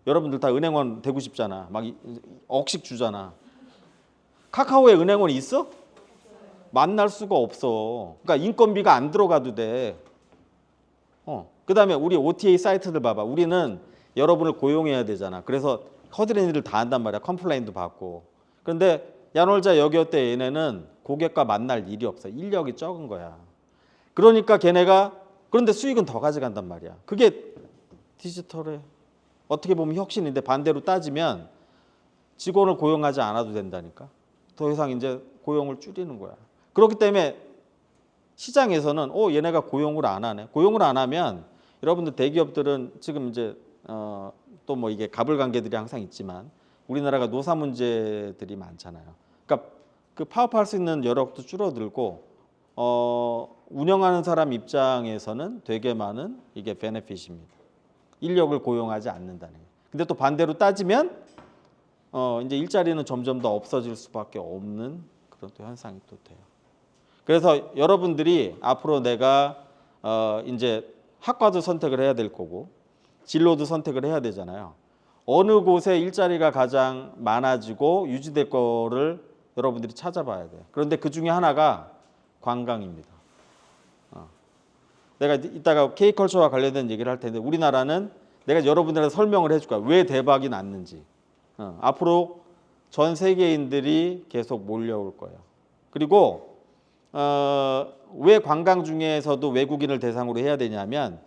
여러분들 다 은행원 되고 싶잖아. 막 억씩 주잖아. 카카오에 은행원이 있어? 만날 수가 없어. 그러니까 인건비가 안 들어가도 돼. 그다음에 우리 OTA 사이트들 봐봐. 우리는 여러분을 고용해야 되잖아. 그래서 허드렛 일을 다 한단 말이야. 컴플레인도 받고. 그런데 야놀자 여기어때 얘네는 고객과 만날 일이 없어. 인력이 적은 거야. 그러니까 걔네가 그런데 수익은 더 가져간단 말이야. 그게 디지털의 어떻게 보면 혁신인데 반대로 따지면 직원을 고용하지 않아도 된다니까. 더 이상 이제 고용을 줄이는 거야. 그렇기 때문에 시장에서는 얘네가 고용을 안 하네. 고용을 안 하면 여러분들 대기업들은 지금 이제 또 뭐 이게 가불관계들이 항상 있지만 우리나라가 노사 문제들이 많잖아요. 그러니까 그 파업할 수 있는 여력도 줄어들고 운영하는 사람 입장에서는 되게 많은 이게 베네핏입니다. 인력을 고용하지 않는다는 거예요. 근데 또 반대로 따지면 이제 일자리는 점점 더 없어질 수밖에 없는 그런 또 현상이 또 돼요. 그래서 여러분들이 앞으로 내가 이제 학과도 선택을 해야 될 거고 진로도 선택을 해야 되잖아요. 어느 곳에 일자리가 가장 많아지고 유지될 거를 여러분들이 찾아봐야 돼요. 그런데 그 중에 하나가 관광입니다. 내가 이따가 K컬처와 관련된 얘기를 할 텐데 우리나라는 내가 여러분들한테 설명을 해줄 거야. 왜 대박이 났는지. 앞으로 전 세계인들이 계속 몰려올 거예요. 그리고 왜 관광 중에서도 외국인을 대상으로 해야 되냐면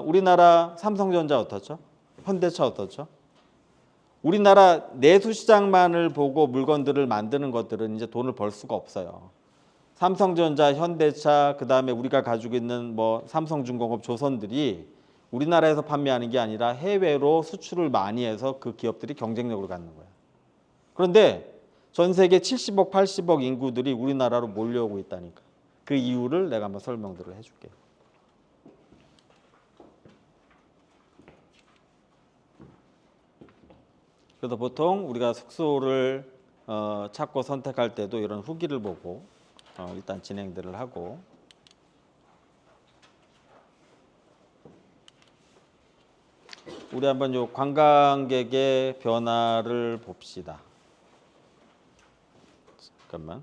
우리나라 삼성전자 어떻죠? 현대차 어떻죠? 우리나라 내수 시장만을 보고 물건들을 만드는 것들은 이제 돈을 벌 수가 없어요. 삼성전자, 현대차, 그다음에 우리가 가지고 있는 뭐 삼성중공업, 조선들이 우리나라에서 판매하는 게 아니라 해외로 수출을 많이 해서 그 기업들이 경쟁력을 갖는 거예요. 그런데 전 세계 70억, 80억 인구들이 우리나라로 몰려오고 있다니까. 그 이유를 내가 한번 설명들을 해줄게요. 그래서 보통 우리가 숙소를 찾고 선택할 때도 이런 후기를 보고 일단 진행들을 하고 우리 한번 요 관광객의 변화를 봅시다. 잠깐만.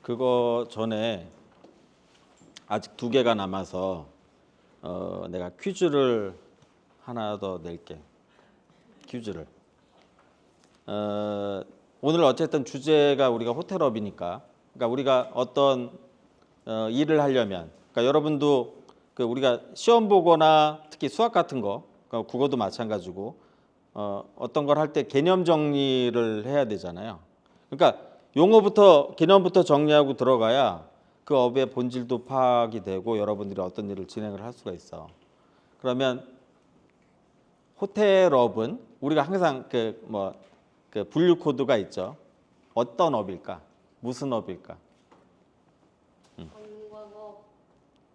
그거 전에 아직 2개가 남아서 내가 퀴즈를 하나 더 낼게. 퀴즈를. 오늘 어쨌든 주제가 우리가 호텔업이니까, 그러니까 우리가 어떤 일을 하려면, 그러니까 여러분도 그 우리가 시험 보거나 특히 수학 같은 거, 그러니까 국어도 마찬가지고 어떤 걸 할 때 개념 정리를 해야 되잖아요. 그러니까 용어부터 개념부터 정리하고 들어가야 그 업의 본질도 파악이 되고 여러분들이 어떤 일을 진행을 할 수가 있어. 그러면 호텔업은 우리가 항상 그 분류 코드가 있죠. 어떤 업일까? 무슨 업일까? 관광업,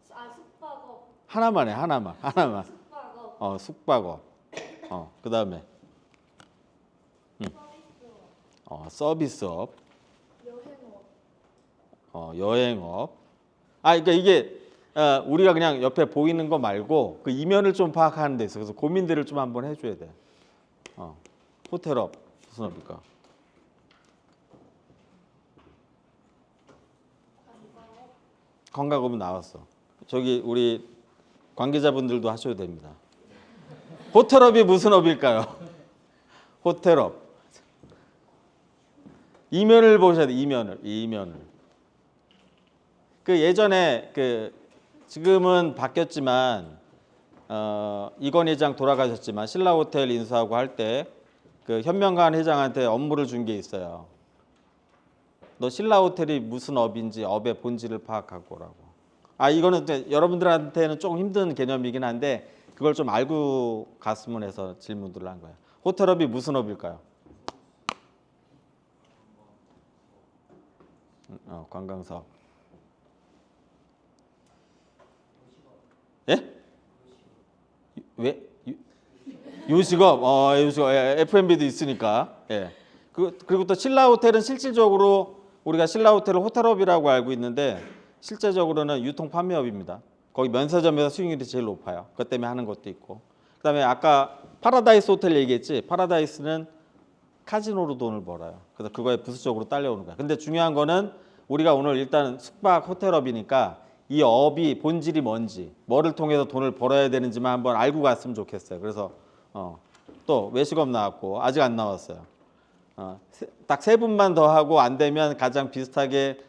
숙박업, 하나만 해, 하나만. 숙박업, 숙박업. 그다음에 서비스업, 서비스업. 여행업. 여행업. 그러니까 이게 우리가 그냥 옆에 보이는 거 말고 그 이면을 좀 파악하는 데 있어. 그래서 고민들을 좀 한번 해줘야 돼. 호텔업 무슨 업일까? 관광업은 나왔어. 저기 우리 관계자분들도 하셔도 됩니다. 호텔업이 무슨 업일까요? 호텔업. 이면을 보셔야 돼. 이면을. 그 예전에 지금은 바뀌었지만 이건 회장 돌아가셨지만 신라호텔 인수하고 할 때 그 현명관 회장한테 업무를 준 게 있어요. 너 신라호텔이 무슨 업인지 업의 본질을 파악하고 오라고. 이거는 여러분들한테는 조금 힘든 개념이긴 한데 그걸 좀 알고 갔으면 해서 질문들을 한 거예요. 호텔업이 무슨 업일까요? 관광사업. 예? 왜? 요식업, 요식업, F&B도 있으니까. 예. 그리고 또 신라 호텔은 실질적으로 우리가 신라 호텔을 호텔업이라고 알고 있는데 실제적으로는 유통 판매업입니다. 거기 면세점에서 수익률이 제일 높아요. 그것 때문에 하는 것도 있고. 그다음에 아까 파라다이스 호텔 얘기했지. 파라다이스는 카지노로 돈을 벌어요. 그래서 그거에 부수적으로 딸려오는 거야. 근데 중요한 거는 우리가 오늘 일단 숙박 호텔업이니까 이 업이 본질이 뭔지, 뭐를 통해서 돈을 벌어야 되는지만 한번 알고 갔으면 좋겠어요. 그래서 또 외식업 나왔고 아직 안 나왔어요. 딱 세 분만 더 하고 안 되면 가장 비슷하게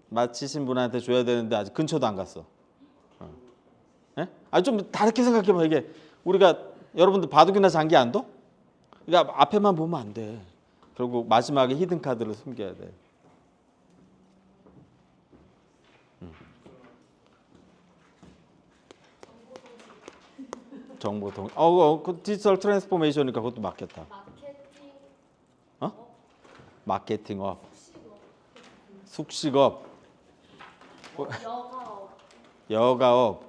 마치신 분한테 줘야 되는데 아직 근처도 안 갔어. 예? 좀 다르게 생각해봐. 이게 우리가 여러분들 바둑이나 장기 안 둬? 그러니까 앞에만 보면 안 돼. 결국 마지막에 히든 카드를 숨겨야 돼. 정보통. 그 디지털 트랜스포메이션이니까 그것도 맞겠다. 마케팅업, 숙식업, 여가업.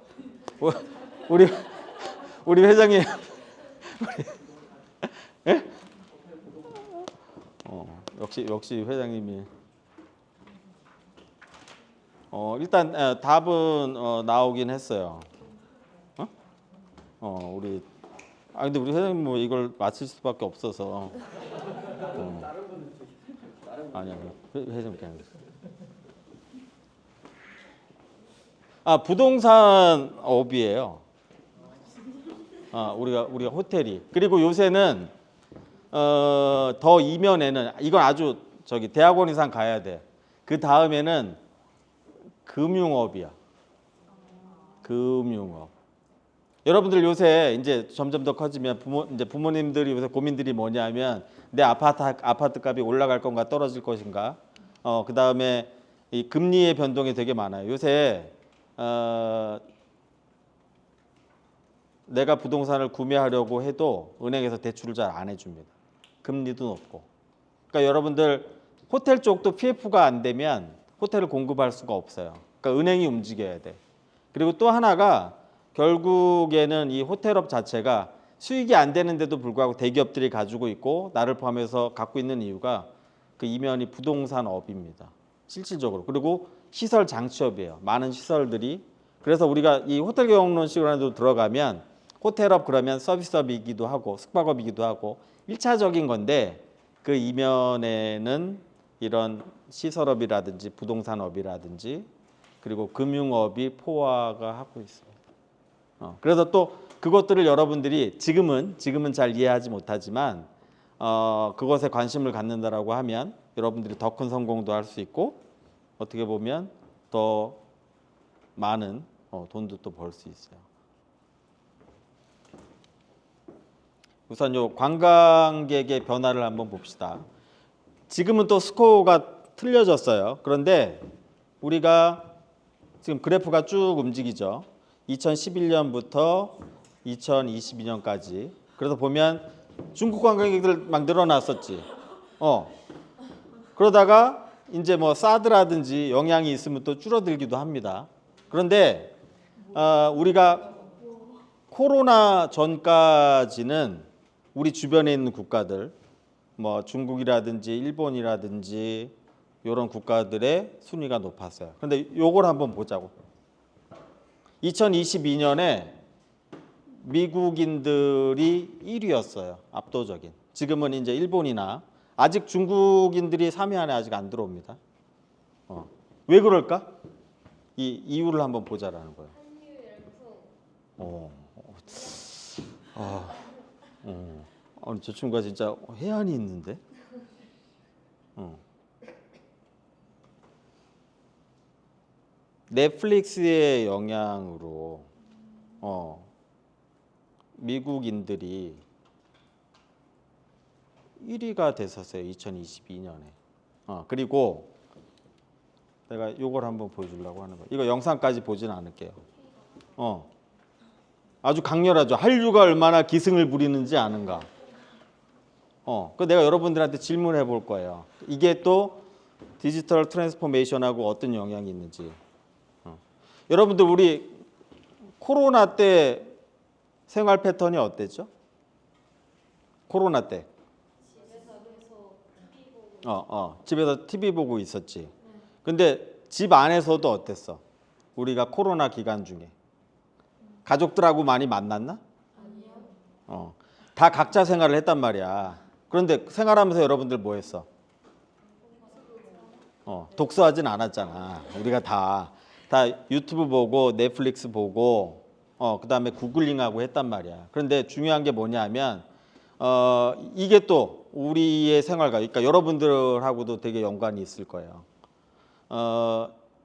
우리 회장님. 예? 역시 회장님이. 일단 답은 나오긴 했어요. 근데 우리 회장님 뭐 이걸 맞힐 수밖에 없어서. 아니야, 회장님 그냥. 부동산 업이에요. 우리가 호텔이. 그리고 요새는 더 이면에는 이건 아주 대학원 이상 가야 돼. 그 다음에는 금융업이야. 금융업. 여러분들 요새 이제 점점 더 커지면 부모님들이 요새 고민들이 뭐냐면 내 아파트 값이 올라갈 건가 떨어질 것인가. 그 다음에 이 금리의 변동이 되게 많아요. 요새 내가 부동산을 구매하려고 해도 은행에서 대출을 잘 안 해줍니다. 금리도 높고. 그러니까 여러분들 호텔 쪽도 PF가 안 되면 호텔을 공급할 수가 없어요. 그러니까 은행이 움직여야 돼. 그리고 또 하나가 결국에는 이 호텔업 자체가 수익이 안 되는데도 불구하고 대기업들이 가지고 있고 나를 포함해서 갖고 있는 이유가 그 이면이 부동산업입니다. 실질적으로. 그리고 시설 장치업이에요. 많은 시설들이. 그래서 우리가 이 호텔 경영론 시간에도 들어가면 호텔업 그러면 서비스업이기도 하고 숙박업이기도 하고 1차적인 건데 그 이면에는 이런 시설업이라든지 부동산업이라든지 그리고 금융업이 포화가 하고 있습니다. 그래서 또 그것들을 여러분들이 지금은 잘 이해하지 못하지만 그것에 관심을 갖는다라고 하면 여러분들이 더 큰 성공도 할 수 있고 어떻게 보면 더 많은 돈도 또 벌 수 있어요. 우선 요 관광객의 변화를 한번 봅시다. 지금은 또 스코어가 틀려졌어요. 그런데 우리가 지금 그래프가 쭉 움직이죠. 2011년부터 2022년까지. 그래서 보면 중국 관광객들 막 늘어났었지. 그러다가 이제 뭐 사드라든지 영향이 있으면 또 줄어들기도 합니다. 그런데 우리가 코로나 전까지는 우리 주변에 있는 국가들, 뭐 중국이라든지 일본이라든지 이런 국가들의 순위가 높았어요. 그런데 요걸 한번 보자고. 2022년에 미국인들이 1위였어요. 압도적인. 지금은 이제 일본이나 아직 중국인들이 3위 안에 아직 안 들어옵니다. 왜 그럴까? 이 이유를 한번 보자라는 거예요. 저 친구가 진짜 해안이 있는데. 넷플릭스의 영향으로 미국인들이 1위가 됐었어요. 2022년에. 그리고 내가 이걸 한번 보여주려고 하는 거예요. 이거 영상까지 보진 않을게요. 아주 강렬하죠. 한류가 얼마나 기승을 부리는지 아는가. 그 내가 여러분들한테 질문해 볼 거예요. 이게 또 디지털 트랜스포메이션하고 어떤 영향이 있는지. 여러분들 우리 코로나 때 생활 패턴이 어땠죠? 코로나 때. 집에서 계속 TV 보고 집에서 TV 보고 있었지. 근데 집 안에서도 어땠어? 우리가 코로나 기간 중에 가족들하고 많이 만났나? 아니요. 다 각자 생활을 했단 말이야. 그런데 생활하면서 여러분들 뭐 했어? 독서하진 않았잖아. 우리가 다 유튜브 보고 넷플릭스 보고 그다음에 구글링하고 했단 말이야. 그런데 중요한 게 뭐냐면 이게 또 우리의 생활과 그러니까 여러분들하고도 되게 연관이 있을 거예요.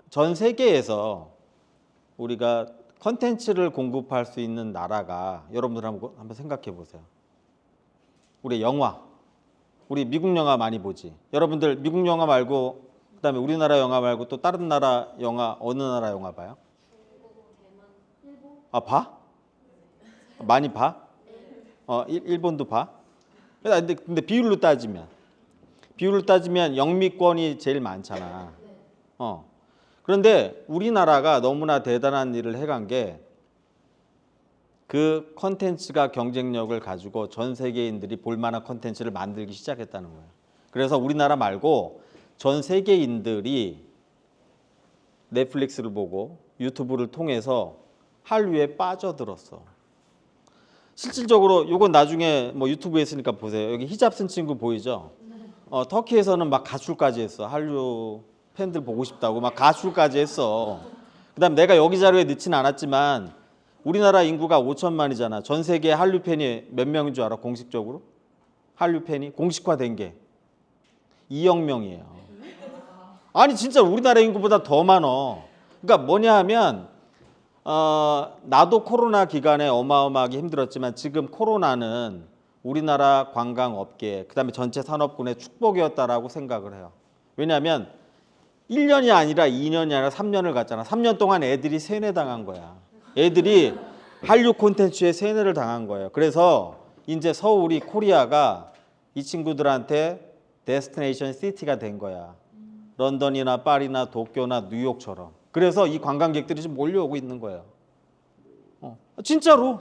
전 세계에서 우리가 컨텐츠를 공급할 수 있는 나라가 여러분들 한번 생각해 보세요. 우리 영화, 우리 미국 영화 많이 보지. 여러분들 미국 영화 말고 그다음에 우리나라 영화 말고 또 다른 나라 영화 어느 나라 영화 봐요? 중국, 대만, 일본. 봐? 많이 봐? 일본도 봐? 근데 비율로 따지면 영미권이 제일 많잖아. 그런데 우리나라가 너무나 대단한 일을 해간 게 그 컨텐츠가 경쟁력을 가지고 전 세계인들이 볼 만한 컨텐츠를 만들기 시작했다는 거예요. 그래서 우리나라 말고 전 세계인들이 넷플릭스를 보고 유튜브를 통해서 한류에 빠져들었어. 실질적으로 이건 나중에 뭐 유튜브에 있으니까 보세요. 여기 히잡 쓴 친구 보이죠? 터키에서는 막 가출까지 했어. 한류 팬들 보고 싶다고 막 가출까지 했어. 그다음 내가 여기 자료에 넣지는 않았지만 우리나라 인구가 5천만이잖아. 전 세계 한류 팬이 몇 명인 줄 알아? 공식적으로? 한류 팬이 공식화된 게 2억 명이에요. 아니 진짜 우리나라 인구보다 더 많어. 그러니까 뭐냐 하면 나도 코로나 기간에 어마어마하게 힘들었지만 지금 코로나는 우리나라 관광업계 그다음에 전체 산업군의 축복이었다라고 생각을 해요. 왜냐하면 1년이 아니라 2년이 아니라 3년을 갔잖아. 3년 동안 애들이 세뇌당한 거야. 애들이 한류 콘텐츠에 세뇌를 당한 거예요. 그래서 이제 서울이 코리아가 이 친구들한테 데스티네이션 시티가 된 거야. 런던이나 파리나 도쿄나 뉴욕처럼. 그래서 이 관광객들이 지금 몰려오고 있는 거예요. 진짜로.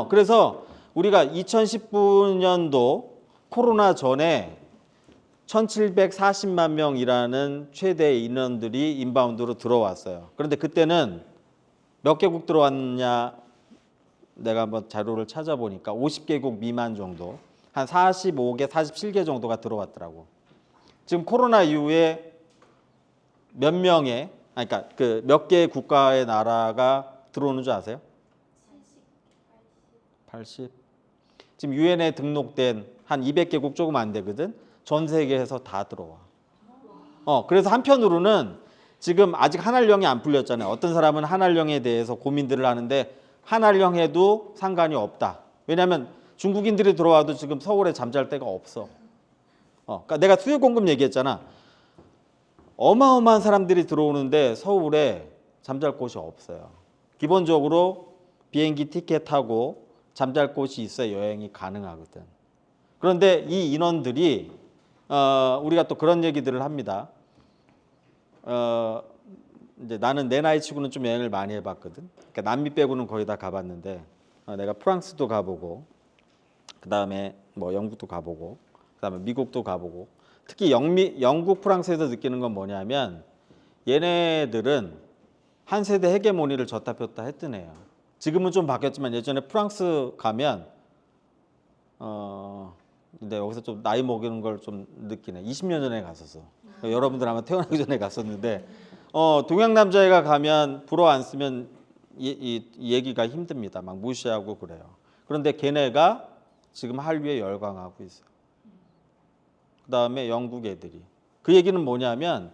그래서 우리가 2019년도 코로나 전에 1740만 명이라는 최대 인원들이 인바운드로 들어왔어요. 그런데 그때는 몇 개국 들어왔냐 내가 한번 자료를 찾아보니까 50개국 미만 정도 한 45개, 47개 정도가 들어왔더라고. 지금 코로나 이후에 몇 명의 그러니까 그 몇 개의 국가의 나라가 들어오는 줄 아세요? 80. 지금 유엔에 등록된 한 200개국 조금 안 되거든. 전 세계에서 다 들어와. 그래서 한편으로는 지금 아직 한알령이 안 풀렸잖아요. 어떤 사람은 한알령에 대해서 고민들을 하는데 한알령해도 상관이 없다. 왜냐하면 중국인들이 들어와도 지금 서울에 잠잘 데가 없어. 그러니까 내가 수요 공급 얘기했잖아. 어마어마한 사람들이 들어오는데 서울에 잠잘 곳이 없어요. 기본적으로 비행기 티켓 타고 잠잘 곳이 있어야 여행이 가능하거든. 그런데 이 인원들이 우리가 또 그런 얘기들을 합니다. 이제 나는 내 나이 치고는 좀 여행을 많이 해봤거든. 그러니까 남미 빼고는 거의 다 가봤는데 내가 프랑스도 가보고 그다음에 뭐 영국도 가보고 그다음에 미국도 가보고 특히 영국 프랑스에서 느끼는 건 뭐냐면 얘네들은 한 세대 헤게모니를 졌다 폈다 했던 애야. 지금은 좀 바뀌었지만 예전에 프랑스 가면 근데 여기서 좀 나이 먹이는 걸 좀 느끼네. 20년 전에 갔었어. 여러분들 아마 태어나기 전에 갔었는데 동양 남자애가 가면 불어 안 쓰면 이 얘기가 힘듭니다. 막 무시하고 그래요. 그런데 걔네가 지금 한류에 열광하고 있어. 그다음에 영국 애들이. 그 얘기는 뭐냐면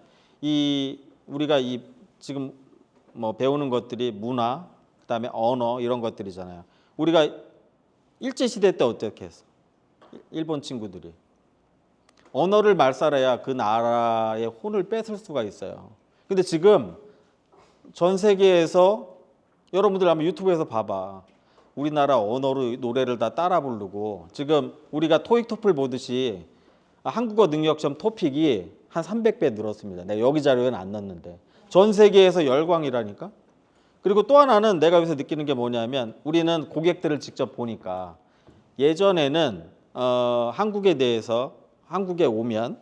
우리가 지금 뭐 배우는 것들이 문화, 그다음에 언어 이런 것들이잖아요. 우리가 일제 시대 때 어떻게 했어? 일본 친구들이 언어를 말살해야 그 나라의 혼을 뺏을 수가 있어요. 근데 지금 전 세계에서 여러분들 한번 유튜브에서 봐봐. 우리나라 언어로 노래를 다 따라 부르고 지금 우리가 토익 토플 보듯이 한국어 능력 시험 토픽이 한 300배 늘었습니다. 내가 여기 자료에는 안 넣었는데 전 세계에서 열광이라니까. 그리고 또 하나는 내가 여기서 느끼는 게 뭐냐면 우리는 고객들을 직접 보니까 예전에는 한국에 대해서 한국에 오면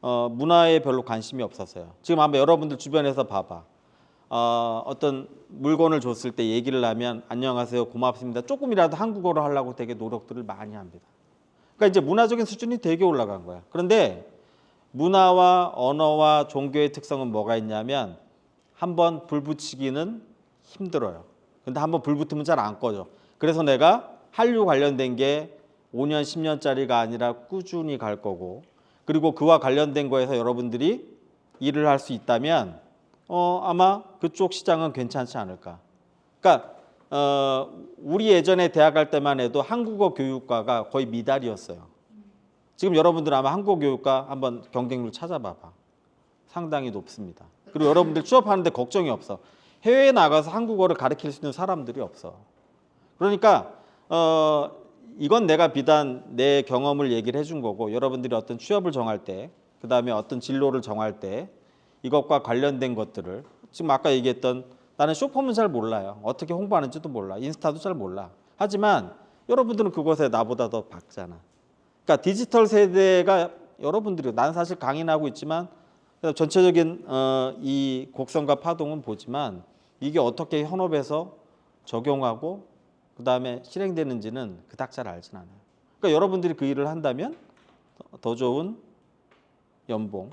문화에 별로 관심이 없었어요. 지금 한번 여러분들 주변에서 봐봐. 어떤 물건을 줬을 때 얘기를 하면 안녕하세요, 고맙습니다. 조금이라도 한국어로 하려고 되게 노력들을 많이 합니다. 그러니까 이제 문화적인 수준이 되게 올라간 거야. 그런데 문화와 언어와 종교의 특성은 뭐가 있냐면 한번 불 붙이기는 힘들어요. 근데 한번 불 붙으면 잘 안 꺼져. 그래서 내가 한류 관련된 게 5년, 10년짜리가 아니라 꾸준히 갈 거고, 그리고 그와 관련된 거에서 여러분들이 일을 할 수 있다면 아마 그쪽 시장은 괜찮지 않을까. 그러니까 우리 예전에 대학 갈 때만 해도 한국어 교육과가 거의 미달이었어요. 지금 여러분들 아마 한국어 교육과 한번 경쟁률 찾아봐봐. 상당히 높습니다. 그리고 여러분들 취업하는데 걱정이 없어. 해외에 나가서 한국어를 가르칠 수 있는 사람들이 없어. 그러니까 이건 내가 비단 내 경험을 얘기를 해준 거고, 여러분들이 어떤 취업을 정할 때, 그 다음에 어떤 진로를 정할 때 이것과 관련된 것들을, 지금 아까 얘기했던 나는 쇼폼은 잘 몰라요. 어떻게 홍보하는지도 몰라. 인스타도 잘 몰라. 하지만 여러분들은 그것에 나보다 더 밝잖아. 그러니까 디지털 세대가 여러분들이, 나는 사실 강의하고 있지만 전체적인 이 곡선과 파동은 보지만 이게 어떻게 현업에서 적용하고 그 다음에 실행되는지는 그닥 잘 알진 않아요. 그러니까 여러분들이 그 일을 한다면 더 좋은 연봉,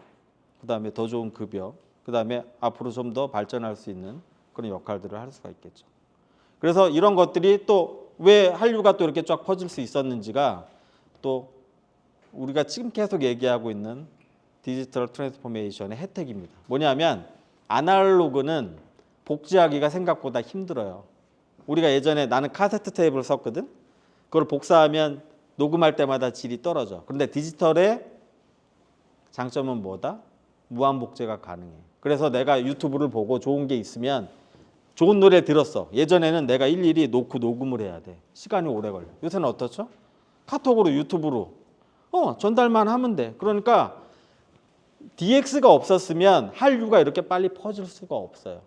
그 다음에 더 좋은 급여, 그 다음에 앞으로 좀 더 발전할 수 있는 그런 역할들을 할 수가 있겠죠. 그래서 이런 것들이 또 왜 한류가 또 이렇게 쫙 퍼질 수 있었는지가 또 우리가 지금 계속 얘기하고 있는 디지털 트랜스포메이션의 혜택입니다. 뭐냐면 아날로그는 복제하기가 생각보다 힘들어요. 우리가 예전에 나는 카세트 테이프를 썼거든. 그걸 복사하면 녹음할 때마다 질이 떨어져. 그런데 디지털의 장점은 뭐다? 무한 복제가 가능해. 그래서 내가 유튜브를 보고 좋은 게 있으면, 좋은 노래 들었어. 예전에는 내가 일일이 놓고 녹음을 해야 돼. 시간이 오래 걸려. 요새는 어떻죠? 카톡으로, 유튜브로 전달만 하면 돼. 그러니까 DX가 없었으면 한류가 이렇게 빨리 퍼질 수가 없어요.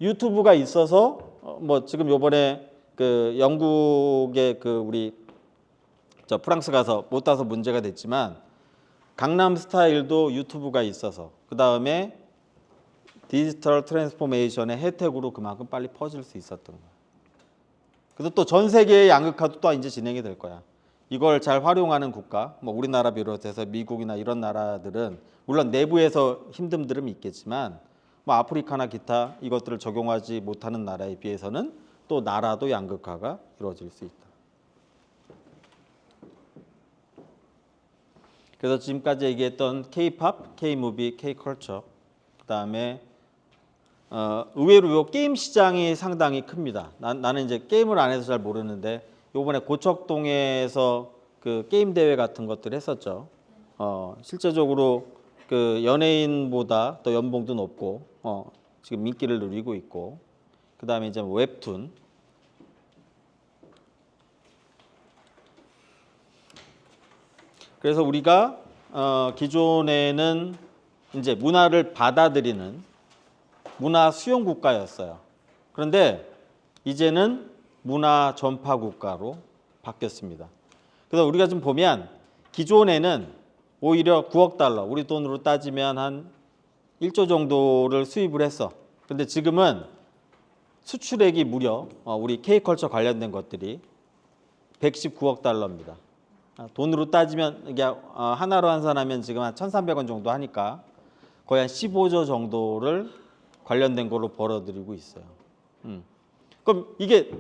유튜브가 있어서 뭐 지금 요번에 그 영국의 그 우리 저 프랑스 가서 못 따서 문제가 됐지만 강남 스타일도 유튜브가 있어서 그 다음에 디지털 트랜스포메이션의 혜택으로 그만큼 빨리 퍼질 수 있었던 거야. 그래서 또 전 세계의 양극화도 또 이제 진행이 될 거야. 이걸 잘 활용하는 국가, 뭐 우리나라 비롯해서 미국이나 이런 나라들은 물론 내부에서 힘듦들은 있겠지만 뭐 아프리카나 기타 이것들을 적용하지 못하는 나라에 비해서는 또 나라도 양극화가 이루어질 수 있다. 그래서 지금까지 얘기했던 K-팝, K-무비, K-컬처, 그다음에 의외로 요 게임 시장이 상당히 큽니다. 나는 이제 게임을 안 해서 잘 모르는데 요번에 고척동에서 그 게임 대회 같은 것들 했었죠. 실제적으로 그 연예인보다 더 연봉도 높고 지금 인기를 누리고 있고, 그다음에 이제 웹툰, 그래서 우리가 기존에는 이제 문화를 받아들이는 문화 수용 국가였어요. 그런데 이제는 문화 전파 국가로 바뀌었습니다. 그래서 우리가 좀 보면 기존에는 오히려 9억 달러, 우리 돈으로 따지면 한 1조 정도를 수입을 했어. 그런데 지금은 수출액이 무려 우리 K컬처 관련된 것들이 119억 달러입니다. 돈으로 따지면 이게 하나로 환산하면 지금 한 1,300원 정도 하니까 거의 한 15조 정도를 관련된 걸로 벌어들이고 있어요. 그럼 이게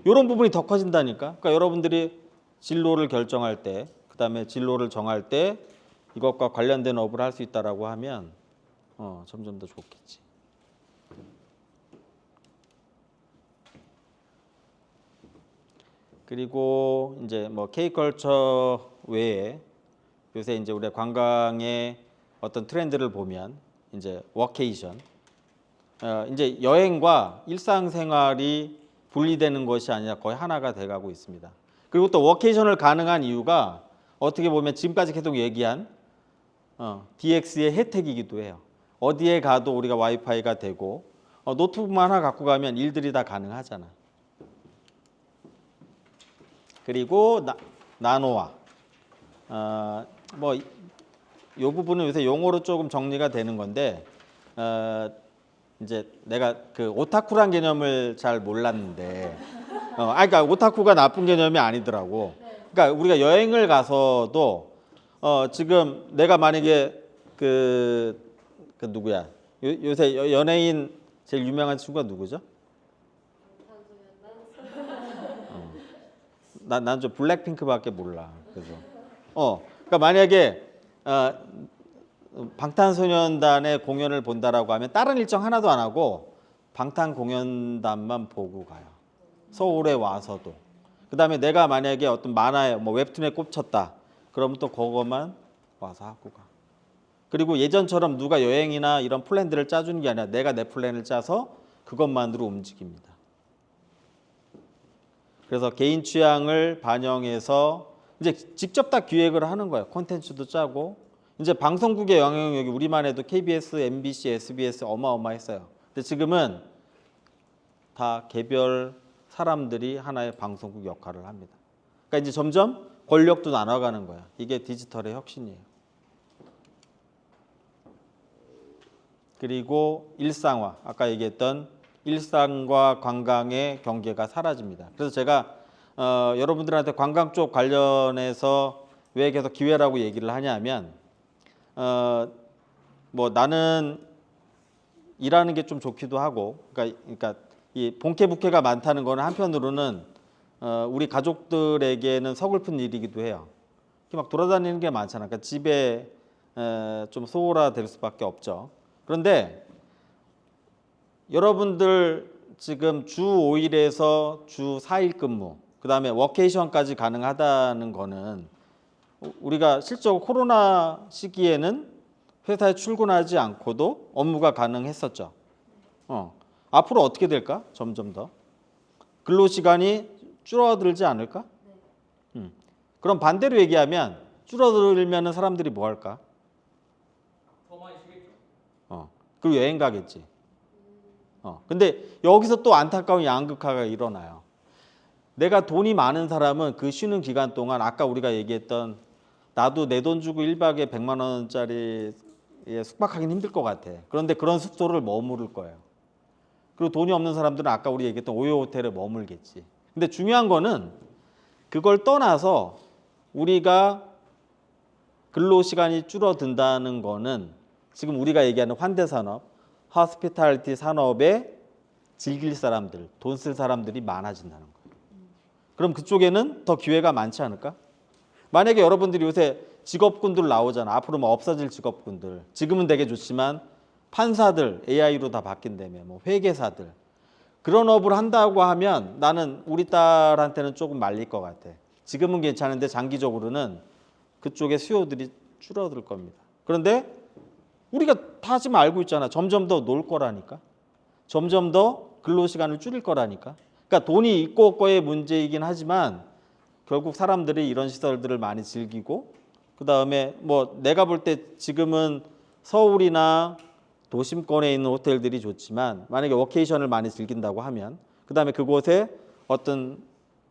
이런 부분이 더 커진다니까. 그러니까 여러분들이 진로를 결정할 때, 그다음에 진로를 정할 때 이것과 관련된 업을 할 수 있다라고 하면 점점 더 좋겠지. 그리고 이제 뭐 K컬처 외에 요새 이제 우리 관광의 어떤 트렌드를 보면 이제 워케이션, 이제 여행과 일상생활이 분리되는 것이 아니라 거의 하나가 돼가고 있습니다. 그리고 또 워케이션을 가능한 이유가 어떻게 보면 지금까지 계속 얘기한 DX의 혜택이기도 해요. 어디에 가도 우리가 와이파이가 되고 노트북만 하나 갖고 가면 일들이 다 가능하잖아. 그리고 나노화. 뭐 이 부분은 요새 용어로 조금 정리가 되는 건데 이제 내가 그 오타쿠란 개념을 잘 몰랐는데 그러니까 오타쿠가 나쁜 개념이 아니더라고. 그러니까 우리가 여행을 가서도 지금 내가 만약에 그 누구야? 요새 연예인 제일 유명한 친구가 누구죠? 난 좀 블랙핑크밖에 몰라. 그래서 그러니까 만약에 방탄소년단의 공연을 본다라고 하면 다른 일정 하나도 안 하고 방탄공연단만 보고 가요. 서울에 와서도. 그다음에 내가 만약에 어떤 만화에 뭐 웹툰에 꽂혔다. 그러면 또 그거만 와서 하고 가. 그리고 예전처럼 누가 여행이나 이런 플랜들을 짜주는 게 아니라 내가 내 플랜을 짜서 그것만으로 움직입니다. 그래서 개인 취향을 반영해서 이제 직접 다 기획을 하는 거예요. 콘텐츠도 짜고 이제 방송국의 영향력이 우리만 해도 KBS, MBC, SBS 어마어마했어요. 근데 지금은 다 개별 사람들이 하나의 방송국 역할을 합니다. 그러니까 이제 점점 권력도 나눠가는 거야. 이게 디지털의 혁신이에요. 그리고 일상화. 아까 얘기했던 일상과 관광의 경계가 사라집니다. 그래서 제가 여러분들한테 관광 쪽 관련해서 왜 계속 기회라고 얘기를 하냐면 뭐 나는 일하는 게 좀 좋기도 하고 그러니까 이 본캐 부캐가 많다는 거는 한편으로는 우리 가족들에게는 서글픈 일이기도 해요. 이렇게 막 돌아다니는 게 많잖아. 그러니까 집에 좀 소홀화될 수밖에 없죠. 그런데 여러분들 지금 주 5일에서 주 4일 근무, 그다음에 워케이션까지 가능하다는 거는 우리가 실제로 코로나 시기에는 회사에 출근하지 않고도 업무가 가능했었죠. 앞으로 어떻게 될까? 점점 더 근로 시간이 줄어들지 않을까? 그럼 반대로 얘기하면 줄어들면은 사람들이 뭐 할까? 더 많이 쉬겠죠. 그리고 여행 가겠지. 근데 여기서 또 안타까운 양극화가 일어나요. 내가 돈이 많은 사람은 그 쉬는 기간 동안 아까 우리가 얘기했던 나도 내 돈 주고 1박에 100만 원짜리에 숙박하기는 힘들 것 같아. 그런데 그런 숙소를 머무를 거예요. 그리고 돈이 없는 사람들은 아까 우리 얘기했던 5여 호텔에 머물겠지. 근데 중요한 거는 그걸 떠나서 우리가 근로 시간이 줄어든다는 거는 지금 우리가 얘기하는 환대 산업, 호스피탈리티 산업에 즐길 사람들, 돈 쓸 사람들이 많아진다는 거예요. 그럼 그쪽에는 더 기회가 많지 않을까? 만약에 여러분들이 요새 직업군들 나오잖아. 앞으로 뭐 없어질 직업군들. 지금은 되게 좋지만 판사들 AI로 다 바뀐다며, 뭐 회계사들. 그런 업을 한다고 하면 나는 우리 딸한테는 조금 말릴 것 같아. 지금은 괜찮은데 장기적으로는 그쪽의 수요들이 줄어들 겁니다. 그런데 우리가 다 지금 알고 있잖아. 점점 더 놀 거라니까. 점점 더 근로시간을 줄일 거라니까. 그러니까 돈이 있고 없고의 문제이긴 하지만 결국 사람들이 이런 시설들을 많이 즐기고 그다음에 뭐 내가 볼 때 지금은 서울이나 도심권에 있는 호텔들이 좋지만 만약에 워케이션을 많이 즐긴다고 하면 그다음에 그곳에 어떤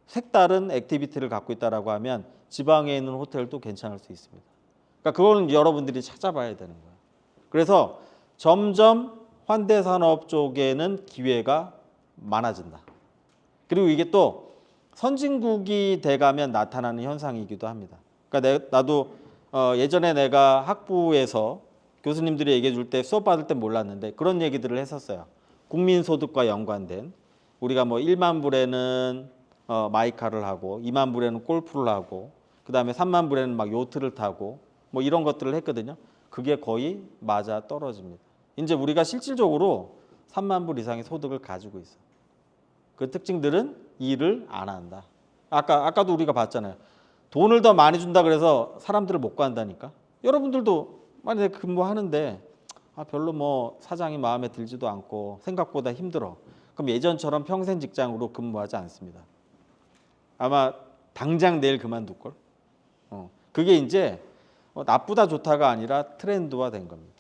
색다른 액티비티를 갖고 있다라고 하면 지방에 있는 호텔도 괜찮을 수 있습니다. 그러니까 그거는 여러분들이 찾아봐야 되는 거예요. 그래서 점점 환대산업 쪽에는 기회가 많아진다. 그리고 이게 또 선진국이 돼가면 나타나는 현상이기도 합니다. 그러니까 나도 예전에 내가 학부에서 교수님들이 얘기해 줄 때 수업 받을 때 몰랐는데 그런 얘기들을 했었어요. 국민소득과 연관된 우리가 뭐 1만 불에는 마이카를 하고 2만 불에는 골프를 하고 그다음에 3만 불에는 막 요트를 타고 뭐 이런 것들을 했거든요. 그게 거의 맞아 떨어집니다. 이제 우리가 실질적으로 3만 불 이상의 소득을 가지고 있어. 그 특징들은 일을 안 한다. 아까도 우리가 봤잖아요. 돈을 더 많이 준다 그래서 사람들을 못 구한다니까. 여러분들도 만약에 근무하는데 별로 뭐 사장이 마음에 들지도 않고 생각보다 힘들어. 그럼 예전처럼 평생 직장으로 근무하지 않습니다. 아마 당장 내일 그만둘 걸. 그게 이제 나쁘다 좋다가 아니라 트렌드화 된 겁니다.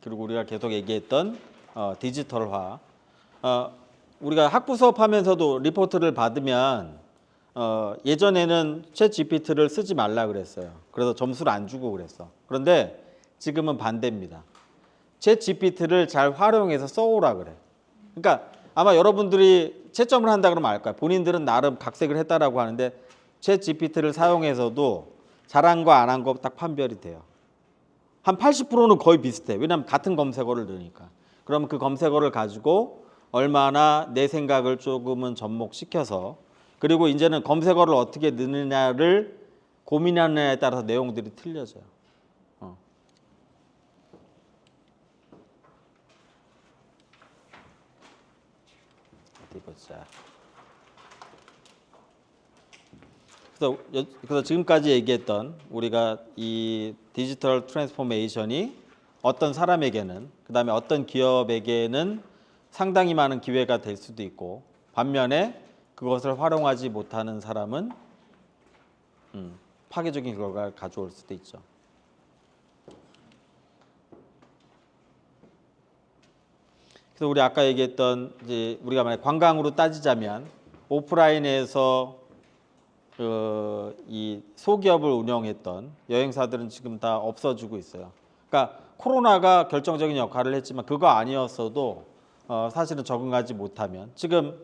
그리고 우리가 계속 얘기했던 디지털화. 우리가 학부 수업하면서도 리포트를 받으면 예전에는 챗 GPT를 쓰지 말라 그랬어요. 그래서 점수를 안 주고 그랬어. 그런데 지금은 반대입니다. 챗 GPT를 잘 활용해서 써오라 그래. 그러니까 아마 여러분들이 채점을 한다 그러면 알 거야. 본인들은 나름 각색을 했다라고 하는데 챗 GPT를 사용해서도 잘한 거 안 한 거 딱 판별이 돼요. 한 80%는 거의 비슷해. 왜냐하면 같은 검색어를 넣으니까. 그러면 그 검색어를 가지고 얼마나 내 생각을 조금은 접목시켜서 그리고 이제는 검색어를 어떻게 넣느냐를 고민하느냐에 따라서 내용들이 틀려져요. 어디 보자. 그래서 지금까지 얘기했던 우리가 이 디지털 트랜스포메이션이 어떤 사람에게는 그다음에 어떤 기업에게는 상당히 많은 기회가 될 수도 있고 반면에 그것을 활용하지 못하는 사람은 파괴적인 결과를 가져올 수도 있죠. 그래서 우리 아까 얘기했던 이제 우리가 만약 관광으로 따지자면 오프라인에서 이 소기업을 운영했던 여행사들은 지금 다 없어지고 있어요. 그러니까 코로나가 결정적인 역할을 했지만 그거 아니었어도 사실은 적응하지 못하면 지금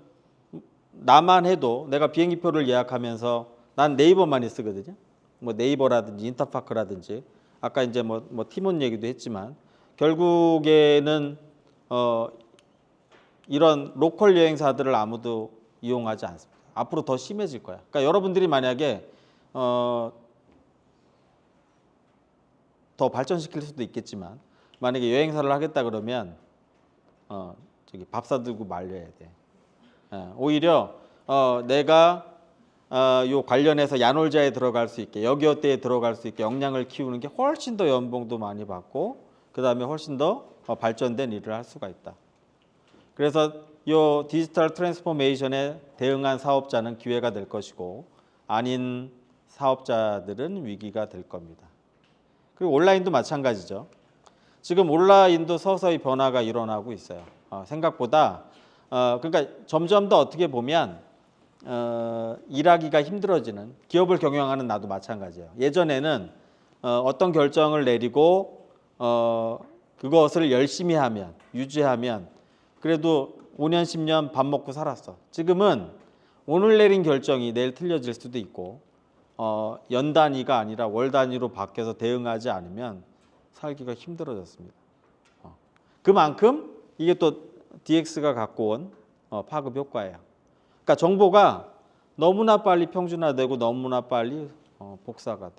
나만 해도 내가 비행기표를 예약하면서 난 네이버만이 쓰거든요. 뭐 네이버라든지 인터파크라든지 아까 이제 뭐 티몬 얘기도 했지만 결국에는 이런 로컬 여행사들을 아무도 이용하지 않습니다. 앞으로 더 심해질 거야. 그러니까 여러분들이 만약에 더 발전시킬 수도 있겠지만 만약에 여행사를 하겠다 그러면 저기 밥 사들고 말려야 돼. 오히려 내가 요 관련해서 야놀자에 들어갈 수 있게 여기어때에 들어갈 수 있게 역량을 키우는 게 훨씬 더 연봉도 많이 받고 그 다음에 훨씬 더 발전된 일을 할 수가 있다. 그래서 이 디지털 트랜스포메이션에 대응한 사업자는 기회가 될 것이고 아닌 사업자들은 위기가 될 겁니다. 그리고 온라인도 마찬가지죠. 지금 온라인도 서서히 변화가 일어나고 있어요. 생각보다 그러니까 점점 더 어떻게 보면 일하기가 힘들어지는 기업을 경영하는 나도 마찬가지예요. 예전에는 어떤 결정을 내리고 그것을 열심히 하면 유지하면 그래도 5년 10년 밥 먹고 살았어. 지금은 오늘 내린 결정이 내일 틀려질 수도 있고 연 단위가 아니라 월 단위로 바뀌어서 대응하지 않으면 살기가 힘들어졌습니다. 그만큼 이게 또 DX가 갖고 온 파급 효과예요. 그러니까 정보가 너무나 빨리 평준화되고 너무나 빨리 복사가 돼.